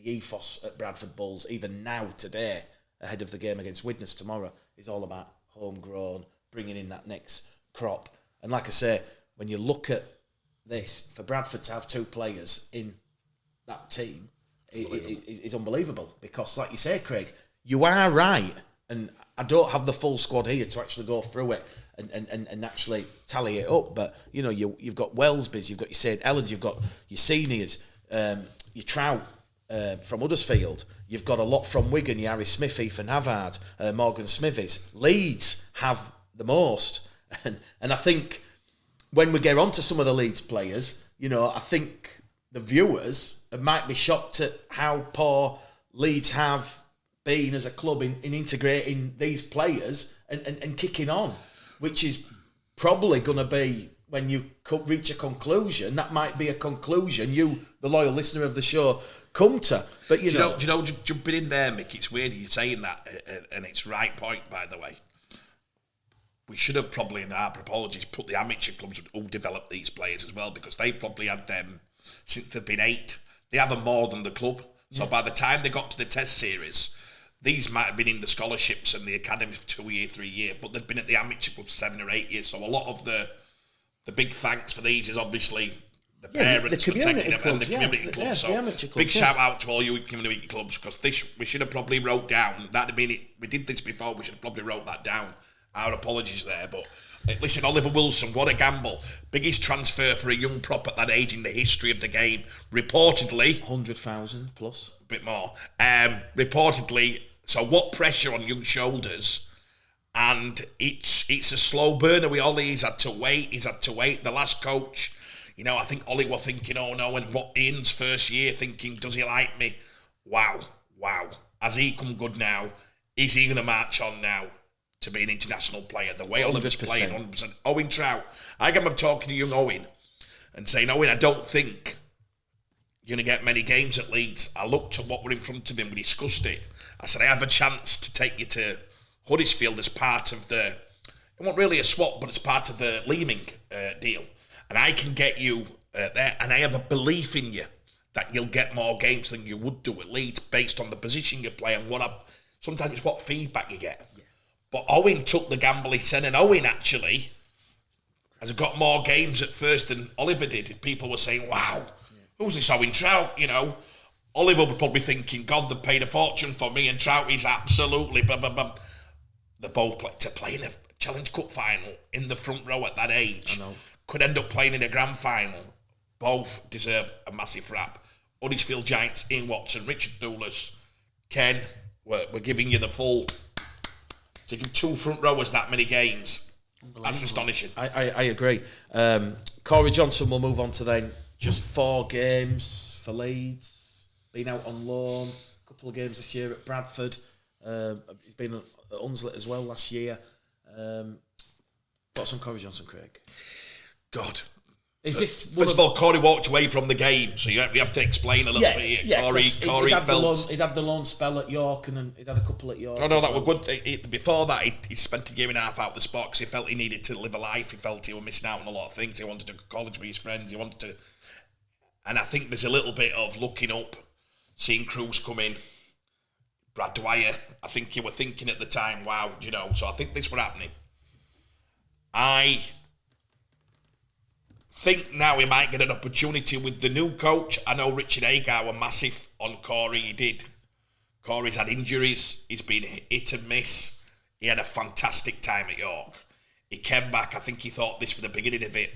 Speaker 1: ethos at Bradford Bulls, even now, today, ahead of the game against Widnes tomorrow, is all about homegrown, bringing in that next crop. And like I say, when you look at this, for Bradford to have 2 players in that team is unbelievable. Because, like you say, Craig, you are right. And I don't have the full squad here to actually go through it and actually tally it up. But, you've got Wellesbys, you've got your St. Helens, you've got your seniors, your Trout from Huddersfield. You've got a lot from Wigan, your Harry Smith, Ethan Havard, Morgan Smithies. Leeds have the most. And I think when we get on to some of the Leeds players, I think the viewers might be shocked at how poor Leeds have been as a club in integrating these players and kicking on, which is probably going to be, when you reach a conclusion, that might be a conclusion you, the loyal listener of the show, come to. But
Speaker 2: do you know, jumping in there, Mick, it's weird you're saying that, and it's right point, by the way. we should have probably, in our apologies, put the amateur clubs who develop these players as well, because they probably had them since they've been 8. They have them more than the club. So by the time they got to the test series, these might have been in the scholarships and the academy for 2 year, 3 year, but they've been at the amateur club for 7 or 8 years. So a lot of the big thanks for these is obviously the parents for taking them and the community clubs. So big shout out to all you community clubs, because this we should have probably wrote down. That'd have been it. We did this before. We should have probably wrote that down. Our apologies there, but listen, Oliver Wilson, what a gamble. Biggest transfer for a young prop at that age in the history of the game. Reportedly
Speaker 1: 100,000 plus.
Speaker 2: A bit more. Reportedly, so what pressure on young shoulders, and it's a slow burner with Ollie. He's had to wait. The last coach, I think Ollie were thinking, oh no, and what Ian's first year thinking, does he like me? Wow. Has he come good now? Is he going to march on now to be an international player? The way Oliver's playing, 100%. Owen Trout. I remember talking to young Owen and saying, Owen, I don't think you're going to get many games at Leeds. I looked at what were in front of him, we discussed it. I said, I have a chance to take you to Huddersfield as part of it wasn't really a swap, but it's part of the Leeming deal. And I can get you there, and I have a belief in you that you'll get more games than you would do at Leeds based on the position you play and sometimes it's what feedback you get. Yeah. But Owen took the gamble he said, and Owen actually has got more games at first than Oliver did. People were saying, wow, who's this Owen Trout, Oliver was probably thinking, God, they paid a fortune for me, and Trout is absolutely blah, blah, blah. They both play in a Challenge Cup final in the front row at that age. Could end up playing in a grand final. Both deserve a massive rap. Huddersfield Giants, Ian Watson, Richard Doulas, Ken, we're giving you the full. Taking 2 front rowers that many games. That's astonishing.
Speaker 1: I agree. Corey Johnson will move on to then just 4 games for Leeds. Been out on loan. A couple of games this year at Bradford. He's been at Hunslet as well last year. Thoughts on Corey Johnson, Craig?
Speaker 2: God.
Speaker 1: Is this
Speaker 2: first of all, Corey walked away from the game, so we have to explain a little bit here.
Speaker 1: Yeah,
Speaker 2: Corey felt...
Speaker 1: He'd had the loan spell at York, and then he'd had a couple at York.
Speaker 2: No, that were good. Before that, he spent a year and a half out the spot because he felt he needed to live a life. He felt he was missing out on a lot of things. He wanted to go to college with his friends. He wanted to... And I think there's a little bit of looking up, seeing Cruz come in, Brad Dwyer. I think you were thinking at the time, wow, so I think this was happening. I think now he might get an opportunity with the new coach. I know Richard Agar were massive on Corey. He did. Corey's had injuries. He's been hit and miss. He had a fantastic time at York. He came back. I think he thought this was the beginning of it.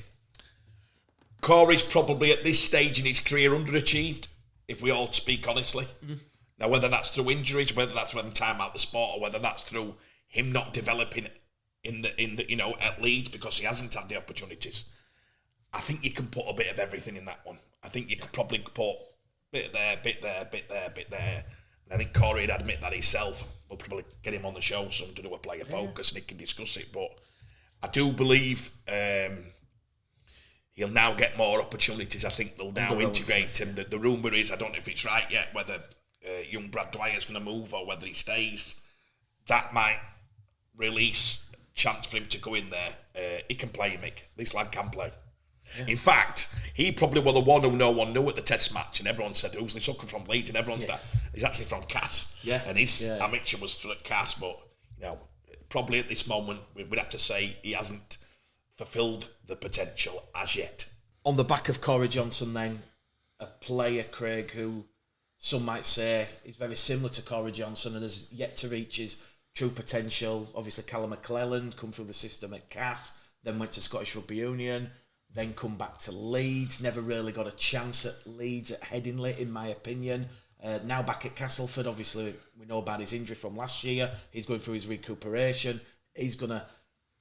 Speaker 2: Corey's probably at this stage in his career underachieved, if we all speak honestly. Mm-hmm. Now, whether that's through injuries, whether that's from time out the sport, or whether that's through him not developing in the at Leeds because he hasn't had the opportunities. I think you can put a bit of everything in that one. I think you could probably put bit there. And I think Corey would admit that himself. We'll probably get him on the show soon to do a player focus and he can discuss it. But I do believe he'll now get more opportunities. I think they'll now integrate him. The rumour is, I don't know if it's right yet, whether young Brad Dwyer's going to move or whether he stays. That might release chance for him to go in there. He can play, Mick. This lad can play. Yeah. In fact, he probably was the one who no one knew at the test match, and everyone said, who's this hooker from Leeds? And everyone's that he's actually from Cass. Yeah. And his amateur was at Cass, but probably at this moment we'd have to say he hasn't fulfilled the potential as yet.
Speaker 1: On the back of Corey Johnson then, a player, Craig, who some might say is very similar to Corey Johnson and has yet to reach his true potential. Obviously Callum McClelland come through the system at Cass, then went to Scottish Rugby Union, then come back to Leeds, never really got a chance at Leeds at Headingley, in my opinion. Now back at Castleford, obviously we know about his injury from last year. He's going through his recuperation. He's going to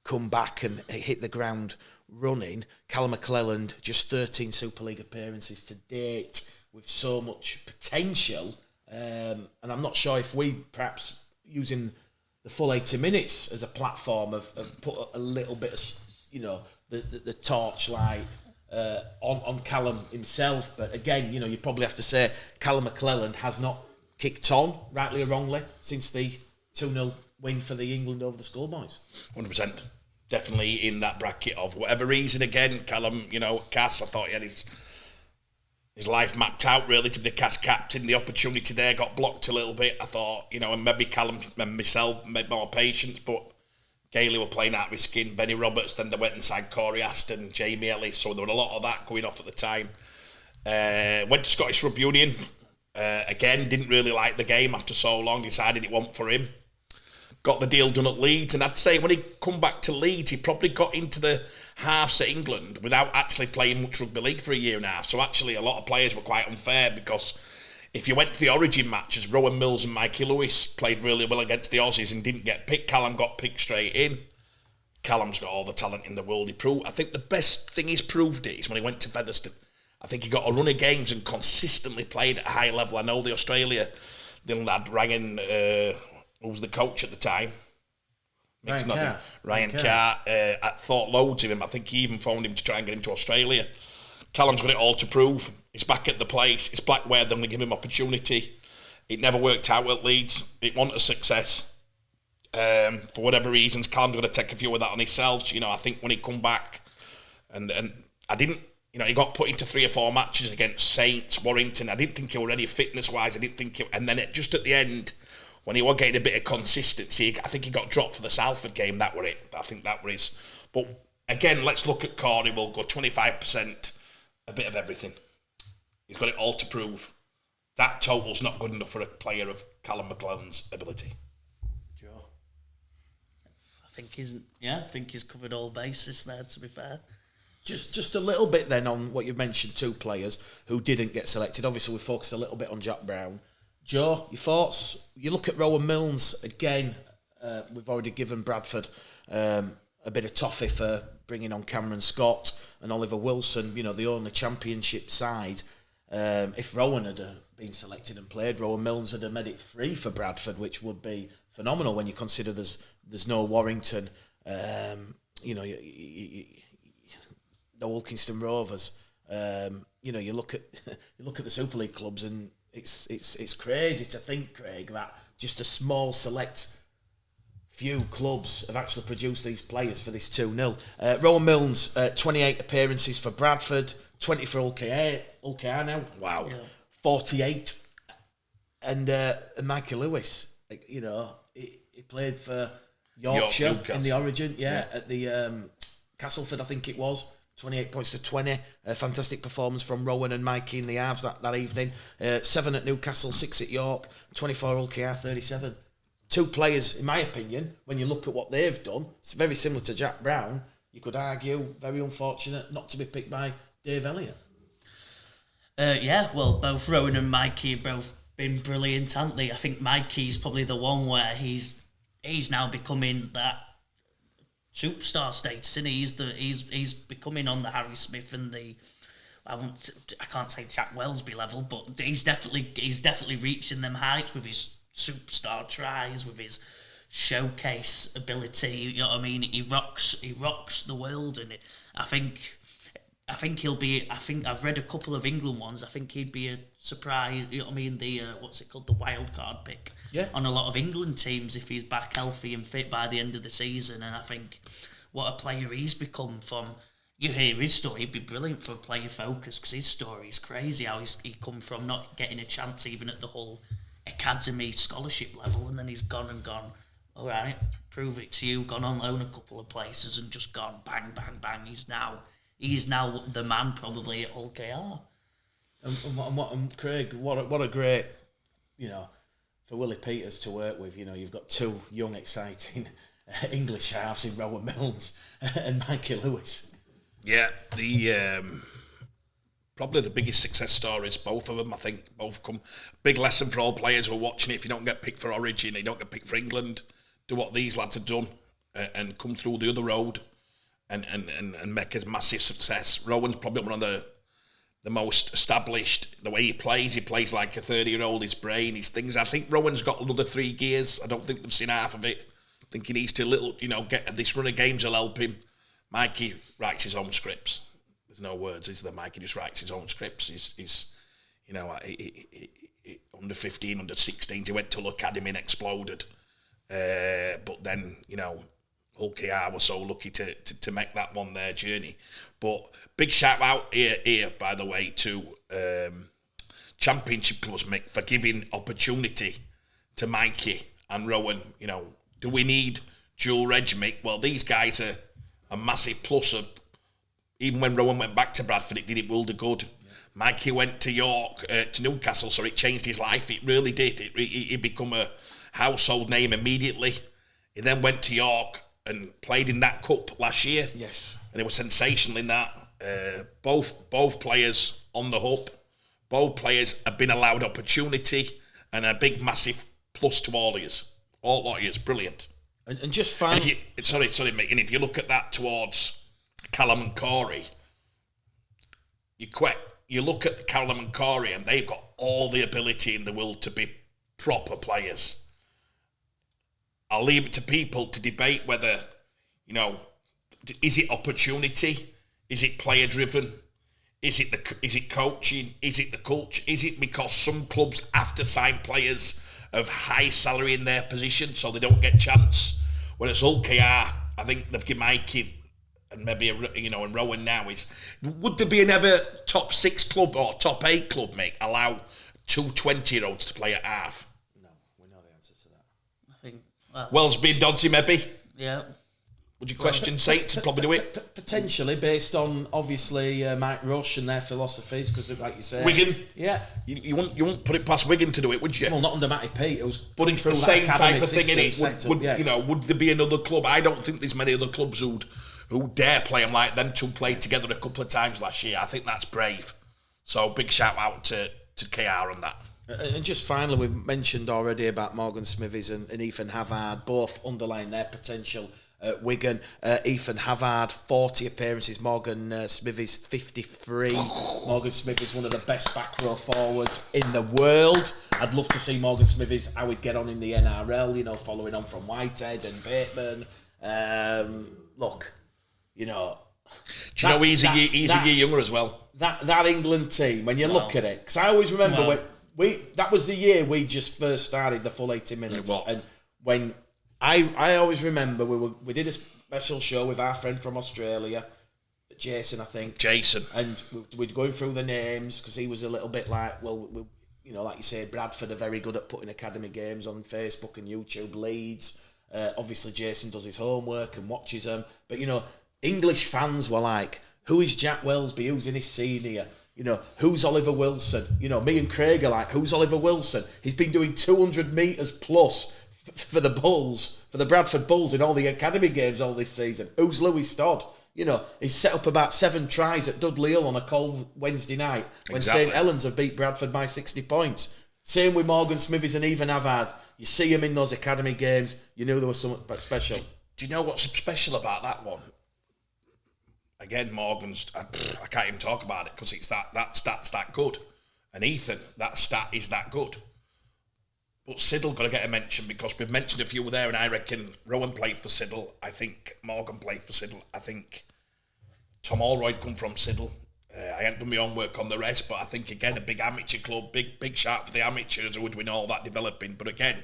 Speaker 1: come back and hit the ground running. Callum McClelland, just 13 Super League appearances to date with so much potential. And I'm not sure if we perhaps using the full 80 minutes as a platform have put a little bit of, the torchlight on Callum himself. But again, you probably have to say Callum McClelland has not kicked on, rightly or wrongly, since the 2-0 win for the England over the Schoolboys.
Speaker 2: 100%. definitely in that bracket of whatever reason. Again, Callum, Cass, I thought he had his life mapped out really to be the Cass captain. The opportunity there got blocked a little bit. I thought, and maybe Callum and myself made more patience, but Gailey were playing out of his skin. Benny Roberts, then they went and signed Corey Aston, Jamie Ellis, so there were a lot of that going off at the time. Went to Scottish Rugby Union. Again, didn't really like the game after so long, decided it wasn't for him. Got the deal done at Leeds, and I'd say when he come back to Leeds, he probably got into the halves at England without actually playing much rugby league for a year and a half. So actually a lot of players were quite unfair, because if you went to the Origin matches, Rowan Mills and Mikey Lewis played really well against the Aussies and didn't get picked. Callum got picked straight in. Callum's got all the talent in the world. I think the best thing he's proved it is when he went to Featherstone. I think he got a run of games and consistently played at a high level. I know the lad Ryan, who was the coach at the time, Ryan Carr. I thought loads of him. I think he even phoned him to try and get him to Australia. Callum's got it all to prove. He's back at the place. It's Blackware, they're going to give him opportunity. It never worked out at Leeds. It wasn't a success. For whatever reasons, Callum's going to take a few of that on himself. I think when he come back, and I didn't, he got put into 3 or 4 matches against Saints, Warrington. I didn't think he was ready fitness-wise. And then just at the end, when he was getting a bit of consistency, I think he got dropped for the Salford game. That were it. I think that was his. But again, let's look at Corey. We'll go 25%, a bit of everything. He's got it all to prove. That total's not good enough for a player of Callum McLellan's ability.
Speaker 3: Sure. I think he's covered all bases there, to be fair.
Speaker 1: Just a little bit then on what you've mentioned, 2 players who didn't get selected. Obviously, we focused a little bit on Jack Brown. Joe, your thoughts? You look at Rowan Mills again. We've already given Bradford a bit of toffee for bringing on Cameron Scott and Oliver Wilson. The only championship side. If Rowan had been selected and played, Rowan Mills would have made it 3 for Bradford, which would be phenomenal when you consider there's no Warrington. No Wilkinston Rovers. You look at the Super League clubs, and it's crazy to think, Craig, that just a small select few clubs have actually produced these players for this 2-0. Rowan Mills, 28 appearances for Bradford, 20 for Ulkar now.
Speaker 2: Wow.
Speaker 3: Yeah.
Speaker 1: 48. And Mikey Lewis, he played for Yorkshire in the Origin, at the Castleford, I think it was. 28 points to 20. A fantastic performance from Rowan and Mikey in the halves that evening. 7 at Newcastle, 6 at York, 24 Ulkar, 37. 2 players, in my opinion, when you look at what they've done, it's very similar to Jack Brown. You could argue, very unfortunate not to be picked by Dave Elliott.
Speaker 3: Both Rowan and Mikey have both been brilliant, haven't they? I think Mikey's probably the one where he's now becoming that superstar status, and he's becoming on the Harry Smith and the I can't say Jack Wellesby level, but he's definitely reaching them heights with his superstar tries, with his showcase ability. You know what I mean? He rocks the world, and I think he'll be. I think I've read a couple of England ones. I think he'd be a surprise. You know what I mean? The what's it called? The wild card pick.
Speaker 1: Yeah.
Speaker 3: On a lot of England teams if he's back healthy and fit by the end of the season. And I think what a player he's become from. You hear his story, he'd be brilliant for a player focus because his story is crazy how he come from not getting a chance even at the whole academy scholarship level, and then he's gone, all right, prove it to you, gone on loan a couple of places and just gone bang, bang, bang. He's now the man probably at Hull KR.
Speaker 1: And Craig, what a great, for Willie Peters to work with. You've got 2 young, exciting English halves in Rowan Mills and Mikey Lewis.
Speaker 2: Yeah, the probably the biggest success stories, both of them. I think both come big lesson for all players who are watching it. If you don't get picked for Origin, you don't get picked for England, do what these lads have done and come through the other road and make a massive success. Rowan's probably one of the most established. The way he plays like a 30-year-old. His brain, his things. I think Rowan's got another 3 gears. I don't think they've seen half of it. I think he needs to get this run of games will help him. Mikey writes his own scripts. There's no words, is there? Mikey just writes his own scripts. He's under 15, under 16s. He went to Hull Academy and exploded. But then, Hull KR were so lucky to make that one their journey. But big shout out here by the way, to Championship clubs, Mick, for giving opportunity to Mikey and Rowan. You know, do we need dual reg, Mick? Well, these guys are a massive plus. Even when Rowan went back to Bradford, it did it world of good. Yeah. Mikey went to to Newcastle, so it changed his life. It really did. He become a household name immediately. He then went to York and played in that cup last year.
Speaker 1: Yes.
Speaker 2: And it was sensational in that. Both players on the hub. Both players have been allowed opportunity, and a big, massive plus to all of you. All of you. Brilliant.
Speaker 1: And just fine.
Speaker 2: Sorry, mate. And if you look at that towards Callum and Corey, you look at Callum and Corey, and they've got all the ability in the world to be proper players. I'll leave it to people to debate whether, you know, is it opportunity? Is it player driven? Is it coaching? Is it the culture? Is it because some clubs have to sign players of high salary in their position so they don't get chance? Whereas Hull KR, I think they've given Mikey and maybe and Rowan now would there be another top 6 club or top 8 club, mate, allow 2 20-year-olds to play at half?
Speaker 1: No, we know the answer to that.
Speaker 3: I think
Speaker 2: Wellesby and Doddsy, maybe.
Speaker 3: Yeah.
Speaker 2: Would you question Saints to probably do it?
Speaker 1: Potentially, based on obviously Mike Rush and their philosophies, because like you say,
Speaker 2: Wigan.
Speaker 1: Yeah,
Speaker 2: you wouldn't put it past Wigan to do it, would you?
Speaker 1: Well, not under Matty Pete.
Speaker 2: But it's the same type of thing,
Speaker 1: innit?
Speaker 2: Would there be another club? I don't think there's many other clubs who dare play them like them two played together a couple of times last year. I think that's brave. So big shout out to KR on that.
Speaker 1: And just finally, we've mentioned already about Morgan Smithies and Ethan Havard, both underlying their potential at Wigan. Ethan Havard, 40 appearances. Morgan Smithies, 53. Morgan Smithies, one of the best back row forwards in the world. I'd love to see Morgan Smithies, how he'd get on in the NRL, following on from Whitehead and Bateman. Look,
Speaker 2: Do you know he's a year younger as well?
Speaker 1: That England team, when you look at it, because I always remember that was the year we just first started the full 80 minutes. And when I always remember we did a special show with our friend from Australia, Jason, I think.
Speaker 2: Jason.
Speaker 1: And we'd going through the names because he was a little bit like, like you say, Bradford are very good at putting academy games on Facebook and YouTube. Leeds. Obviously, Jason does his homework and watches them. But, English fans were like, who is Jack Wellesby? Who's in his senior? Who's Oliver Wilson? Me and Craig are like, who's Oliver Wilson? He's been doing 200 metres plus for the Bulls, for the Bradford Bulls in all the academy games all this season. Who's Louis Stodd? He's set up about 7 tries at Dudley Hill on a cold Wednesday night when St Helens have beat Bradford by 60 points. Same with Morgan Smithies and Ethan Havard. You see him in those academy games, you knew there was something special.
Speaker 2: Do you know what's special about that one? Again, Morgan's, I can't even talk about it because it's that stat's that good. And Ethan, that stat is that good. But Siddle got to get a mention because we've mentioned a few there, and I reckon Rowan played for Siddle. I think Morgan played for Siddle. I think Tom Allroyd come from Siddle. I haven't done my own work on the rest, but I think, again, a big amateur club, big shout for the amateurs who are doing all that developing. But again,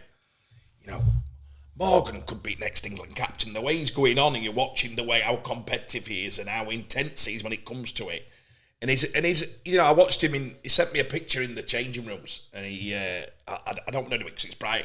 Speaker 2: Morgan could be next England captain. The way he's going on, and you're watching the way how competitive he is and how intense he is when it comes to it. And he's I watched him he sent me a picture in the changing rooms, and he I don't know because it's bright,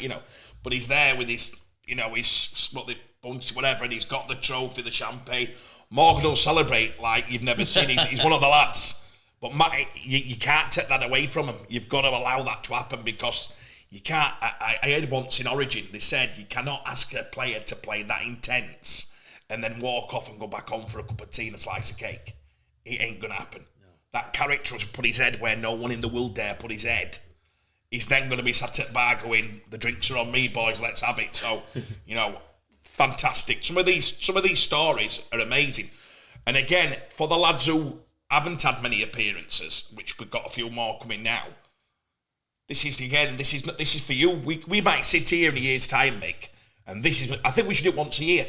Speaker 2: but he's there with his his bunch whatever, and he's got the trophy, the champagne. Morgan will celebrate like you've never seen. He's one of the lads, but Matt, you can't take that away from him. You've got to allow that to happen because you can't. I heard once in Origin they said you cannot ask a player to play that intense and then walk off and go back home for a cup of tea and a slice of cake. It ain't gonna happen. That character has put his head where no one in the world dare put his head. He's then going to be sat at bar going, the drinks are on me, boys, let's have it. So, fantastic. Some of these stories are amazing. And again, for the lads who haven't had many appearances, which we've got a few more coming now, this is for you. We might sit here in a year's time, Mick, and I think we should do it once a year.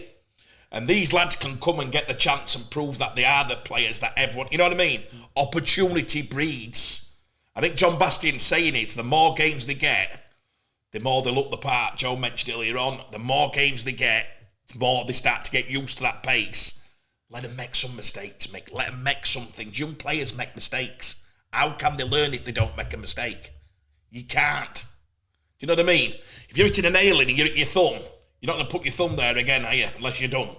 Speaker 2: And these lads can come and get the chance and prove that they are the players that everyone... You know what I mean? Opportunity breeds. I think John Bastian's saying it. The more games they get, the more they look the part. Joe mentioned earlier on. The more games they get, the more they start to get used to that pace, let them make some mistakes, Mick. Let them make some things. Young players make mistakes. How can they learn if they don't make a mistake? You can't. Do you know what I mean? If you're hitting a nail in and you hit your thumb, you're not going to put your thumb there again, are you? Unless you're done. Do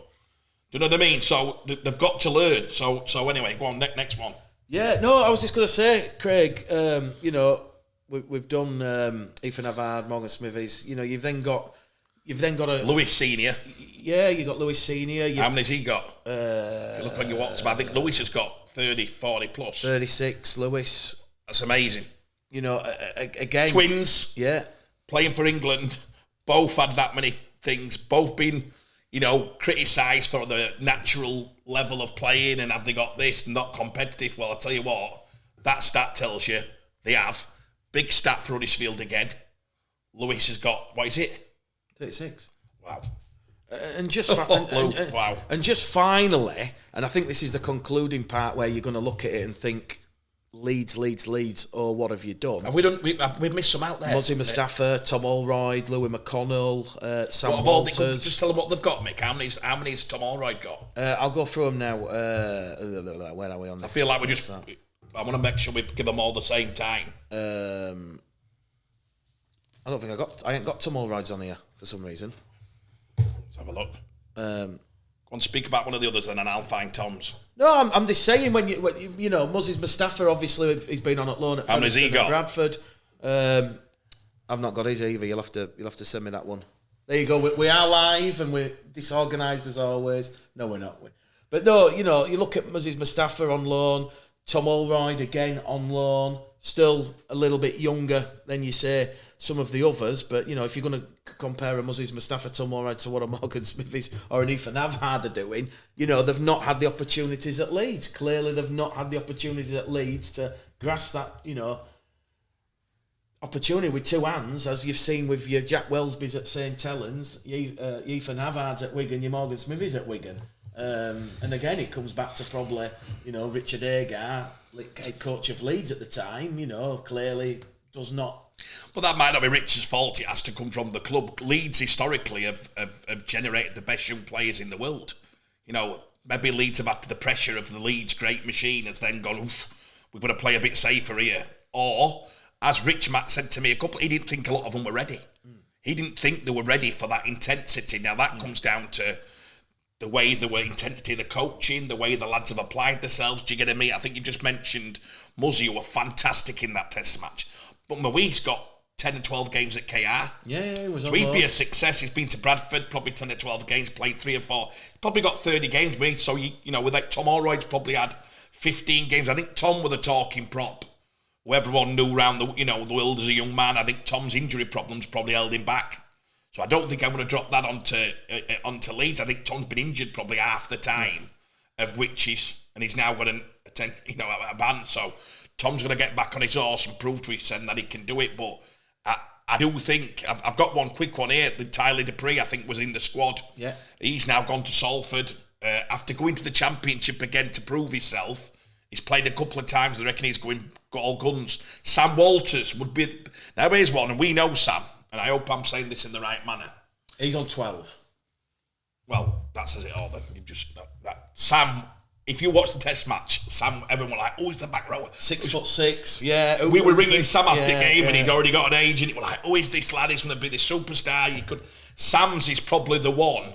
Speaker 2: you know what I mean? So they've got to learn. So anyway, go on, next one.
Speaker 1: Yeah, no, I was just going to say, Craig, you know, we've done Ethan Havard, Morgan Smithies. You know, you've then got a
Speaker 2: Lewis Senior.
Speaker 1: Yeah, you got Lewis Senior.
Speaker 2: How many's he got? If you look on your WhatsApp, I think Lewis has got 30, 40 plus.
Speaker 1: 36, Lewis.
Speaker 2: That's amazing.
Speaker 1: You know, again,
Speaker 2: twins.
Speaker 1: Yeah,
Speaker 2: playing for England. Both had that many things. Both been, you know, criticised for the natural level of playing, and have they got this, not competitive? Well, I'll tell you what, that stat tells you they have. Big stat for Huddersfield again. Lewis has got, what is it?
Speaker 1: 36.
Speaker 2: Wow.
Speaker 1: And just
Speaker 2: wow.
Speaker 1: And just finally, and I think this is the concluding part where you're going to look at it and think, Leeds, or what have you done?
Speaker 2: Have we've missed some out there.
Speaker 1: Muzzy Mustafa, Tom Allroyd, Louis McConnell, Sam Walters.
Speaker 2: Just tell them what they've got, Mick. How many's Tom Allroyd got?
Speaker 1: I'll go through them now. Where are we on this?
Speaker 2: I feel like I want to make sure we give them all the same time.
Speaker 1: I don't think I ain't got Tom Allroyd's on here for some reason.
Speaker 2: Let's have a look. Go on, speak about one of the others then, and I'll find Tom's.
Speaker 1: No, I'm just saying when you know, Muzzy Mustafa, obviously he's been on loan at Featherstone and Bradford. I've not got his either. You'll have to send me that one. There you go. We are live and we're disorganised as always. No, we're not. But no, you know, you look at Muzzy Mustafa on loan, Tom Allroyd again on loan, still a little bit younger than you say some of the others. But you know, if you're going to compare a Muzzy Mustafa, Tom Allroyd to what a Morgan Smithies or an Ethan Havard are doing, you know, they've not had the opportunities at Leeds. Clearly, they've not had the opportunities at Leeds to grasp that, you know, opportunity with two hands, as you've seen with your Jack Wellesby's at St Helens, Ethan Havard's at Wigan, your Morgan Smithies at Wigan. And again, it comes back to probably, you know, Richard Agar, head coach of Leeds at the time, you know, clearly does not.
Speaker 2: But that might not be Richard's fault. It has to come from the club. Leeds historically have generated the best young players in the world. You know, maybe Leeds have had the pressure of the Leeds great machine has then gone, we've got to play a bit safer here. Or, as Rich Matt said to me, he didn't think a lot of them were ready. He didn't think they were ready for that intensity. Now that comes down to the way the intensity of the coaching, the way the lads have applied themselves. Do you get what I mean? I think you just mentioned Muzzy, who were fantastic in that test match. But Mawi's got 10 and 12 games at KR.
Speaker 1: Yeah, he was.
Speaker 2: So he'd be a success. He's been to Bradford, probably 10 or 12 games, played 3 or 4. Probably got 30 games, mate. So, you know, with like Tom Allroyd's probably had 15 games. I think Tom was a talking prop, who everyone knew around the world as a young man. I think Tom's injury problems probably held him back. So I don't think I'm going to drop that onto Leeds. I think Tom's been injured probably half the time of which and he's now got a ban. So Tom's going to get back on his horse and prove to his son that he can do it. But I do think, I've got one quick one here. The Tyler Dupree, I think, was in the squad.
Speaker 1: Yeah.
Speaker 2: He's now gone to Salford. After going to the Championship again to prove himself, he's played a couple of times. They reckon he's got all guns. Sam Walters would be... Now here's one, and we know Sam, and I hope I'm saying this in the right manner.
Speaker 1: He's on 12.
Speaker 2: Well, that says it all then. Sam... If you watch the test match, Sam, everyone were like, he's the back rower.
Speaker 1: 6'6", yeah.
Speaker 2: We were ringing Sam after game and he'd already got an agent. He was like, is this lad? He's going to be the superstar. Sam's is probably the one.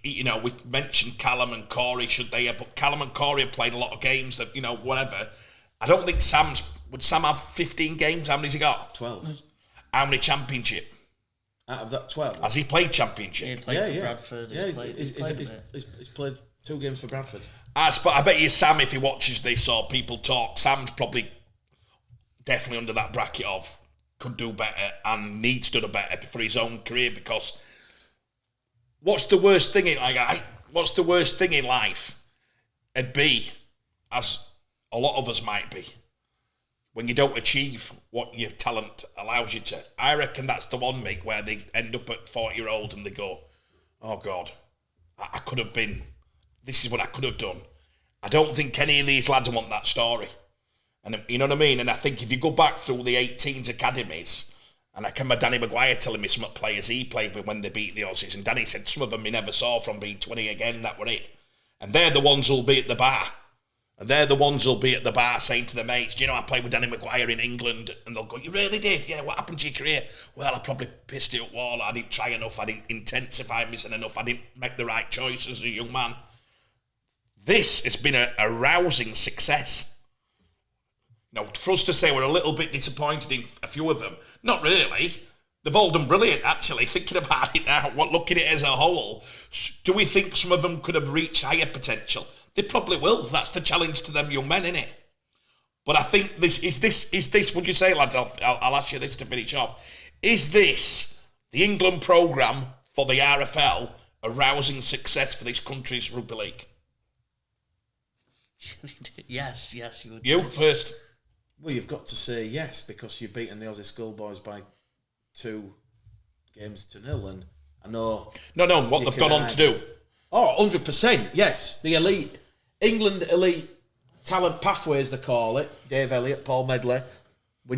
Speaker 2: You know, we mentioned Callum and Corey, but Callum and Corey have played a lot of games that, you know, whatever. I don't think would Sam have 15 games? How many's he got?
Speaker 1: 12.
Speaker 2: How many Championship?
Speaker 1: Out of that 12.
Speaker 2: Has he played Championship?
Speaker 3: Yeah, he played for Bradford.
Speaker 1: He's played 2 games for Bradford.
Speaker 2: But I bet you Sam, if he watches this or people talk, Sam's probably definitely under that bracket of could do better and needs to do better for his own career, because what's the worst thing in life? It'd be, as a lot of us might be, when you don't achieve what your talent allows you to. I reckon that's the one, Mick, where they end up at 40-year-old and they go, oh God, I could have been, this is what I could have done. I don't think any of these lads want that story. And you know what I mean? And I think if you go back through the 18s academies, And I remember Danny Maguire telling me some of the players he played with when they beat the Aussies, and Danny said some of them he never saw from being 20 again, that were it. And they're the ones who'll be at the bar. And they're the ones who'll be at the bar saying to their mates, do you know, I played with Danny Maguire in England. And they'll go, you really did? Yeah, what happened to your career? Well, I probably pissed it up wall. I didn't try enough. I didn't intensify missing enough. I didn't make the right choice as a young man. This has been a rousing success. Now, for us to say we're a little bit disappointed in a few of them, not really. They've all done brilliant, actually, thinking about it now, looking at it as a whole. Do we think some of them could have reached higher potential? They probably will. That's the challenge to them young men, isn't it? But I think this, would you say, lads, I'll ask you this to finish off. Is this the England programme for the RFL a rousing success for this country's rugby league?
Speaker 3: Yes, you would.
Speaker 2: You first.
Speaker 1: Well, you've got to say yes, because you've beaten the Aussie schoolboys by 2 games to 0, and I know...
Speaker 2: No, what they've gone on to do.
Speaker 1: Oh, 100%, yes. The England elite talent pathways, they call it. Dave Elliott, Paul Medley. I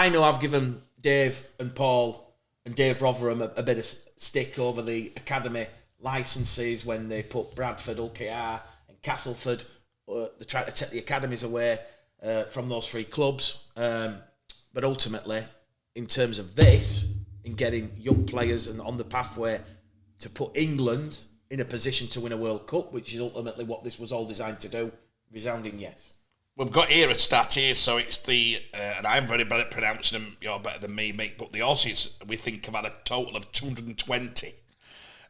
Speaker 1: know I've given Dave and Paul and Dave Rotherham a bit of stick over the academy licences when they put Bradford, UKR and Castleford. They tried to take the academies away from those 3 clubs. But ultimately, in terms of this, in getting young players and on the pathway to put England in a position to win a World Cup, which is ultimately what this was all designed to do, resounding yes.
Speaker 2: We've got here a stat here, so it's the, and I'm very bad at pronouncing them, you're better than me, Mick, but the Aussies, we think, have had a total of 220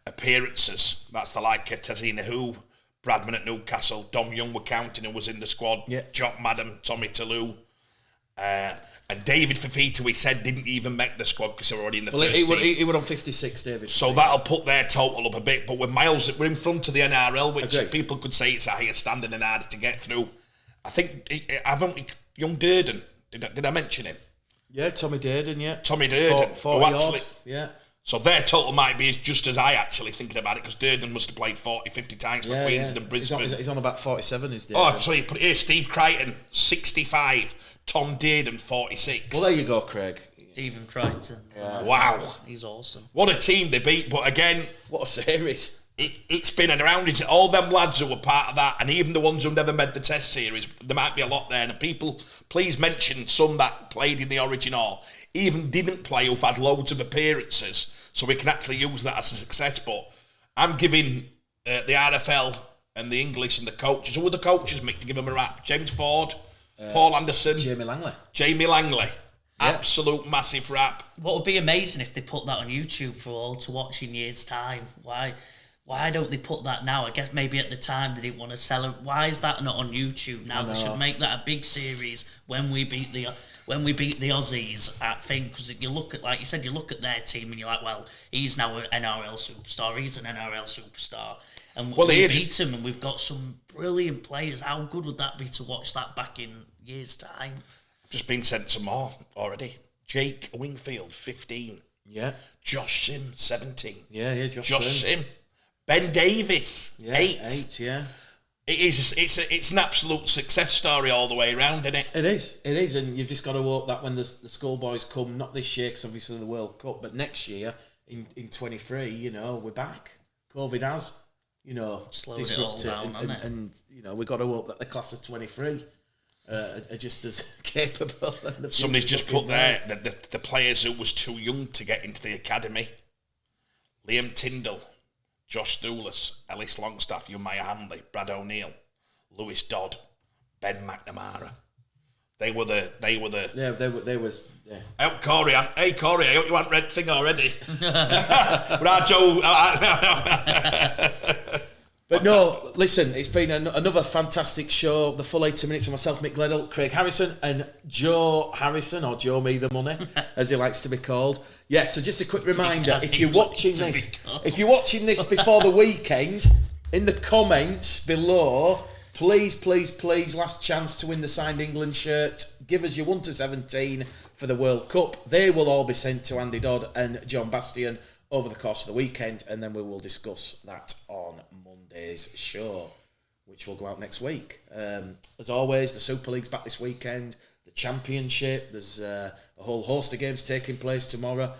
Speaker 2: appearances. That's the like of Tazina Hu, Bradman at Newcastle, Dom Young were counting and was in the squad, Jock Madden, Tommy Toulouse, and David Fafita, we said, didn't even make the squad because they were already in the first team.
Speaker 1: He were on 56, David.
Speaker 2: So that'll put their total up a bit. But with Miles, we're in front of the NRL, which people could say it's a higher standard and harder to get through. I think, young Durden, did I mention him?
Speaker 1: Yeah, Tommy Durden, yeah.
Speaker 2: Tommy Durden.
Speaker 1: 40 yeah.
Speaker 2: So their total might be just as high, actually, thinking about it, because Durden must have played 40, 50 times for Queensland and Brisbane.
Speaker 1: He's on about 47, is Durden.
Speaker 2: Oh, so you put here, Steve Crichton, 65. Tom Dearden, 46.
Speaker 1: Well, there you go, Craig.
Speaker 3: Stephen Crichton.
Speaker 2: Yeah. Wow.
Speaker 3: He's awesome.
Speaker 2: What a team they beat, but again...
Speaker 1: What a series.
Speaker 2: It's been around. It's all them lads who were part of that, and even the ones who never made the test series, there might be a lot there. And people, please mention some that played in the Origin or even didn't play, who've had loads of appearances, so we can actually use that as a success. But I'm giving the RFL and the English and the coaches, who are the coaches, Mick, to give them a rap? James Ford... Paul Anderson.
Speaker 1: Jamie Langley.
Speaker 2: Absolute massive rap.
Speaker 3: What would be amazing if they put that on YouTube for all to watch in years' time? Why don't they put that now? I guess maybe at the time they didn't want to sell it. Why is that not on YouTube now? They should make that a big series when we beat the Aussies at thing, because you look at, like you said, you look at their team and you're like, well, he's now an NRL superstar. He's an NRL superstar. And we beat him, and we've got some brilliant players. How good would that be to watch that back in years' time?
Speaker 2: I've just been sent some more already. Jake Wingfield, 15.
Speaker 1: Yeah.
Speaker 2: Josh Sim, 17.
Speaker 1: Yeah, Josh
Speaker 2: Sim. Ben Davis, 8.
Speaker 1: 8, yeah.
Speaker 2: It's an absolute success story all the way around, isn't it?
Speaker 1: It is, and you've just got to hope that when the schoolboys come, not this year, because obviously the World Cup, but next year, in 23, we're back. COVID has...
Speaker 3: slowed
Speaker 1: disrupted
Speaker 3: it all down,
Speaker 1: and we've got to hope that the class of 23 are just as capable.
Speaker 2: Somebody's just put there that the players who was too young to get into the academy: Liam Tyndall, Josh Thulis, Ellis Longstaff, Umaya Handley, Brad O'Neill, Lewis Dodd, Ben McNamara. They were the.
Speaker 1: Yeah, they was. Yeah.
Speaker 2: Oh, Corey, hey Corey, I hope you haven't read thing already. Right, Joe.
Speaker 1: But no, listen, it's been another fantastic show. The full 80 minutes with myself, Mick Gledhill, Craig Harrison, and Joe Harrison, or Joe Me the Money, as he likes to be called. Yeah, so just a quick reminder: if you're watching this before the weekend, in the comments below, please, last chance to win the signed England shirt. Give us your 1 to 17 for the World Cup. They will all be sent to Andy Dodd and John Bastian over the course of the weekend, and then we will discuss that on Monday's show, which will go out next week. As always, the Super League's back this weekend. The Championship, there's a whole host of games taking place tomorrow.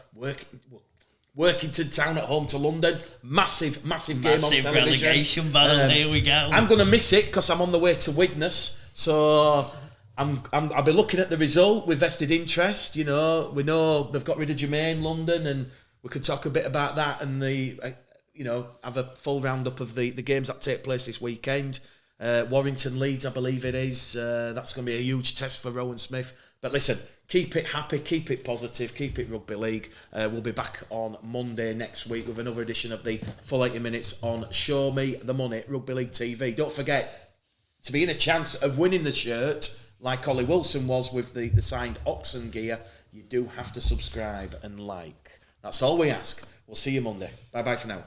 Speaker 1: Workington Town at home to London. Massive game on television.
Speaker 3: Relegation battle. Here we go.
Speaker 1: I'm going to miss it because I'm on the way to Widnes. So I'll be looking at the result with vested interest. We know they've got rid of Jermaine London, and we could talk a bit about that and have a full roundup of the games that take place this weekend. Warrington Leeds, I believe it is. That's going to be a huge test for Rowan Smith. But listen, keep it happy, keep it positive, keep it rugby league. We'll be back on Monday next week with another edition of the full 80 minutes on Show Me the Money Rugby League TV. Don't forget to be in a chance of winning the shirt like Ollie Wilson was with the signed Oxen gear. You do have to subscribe and like. That's all we ask. We'll see you Monday. Bye bye for now.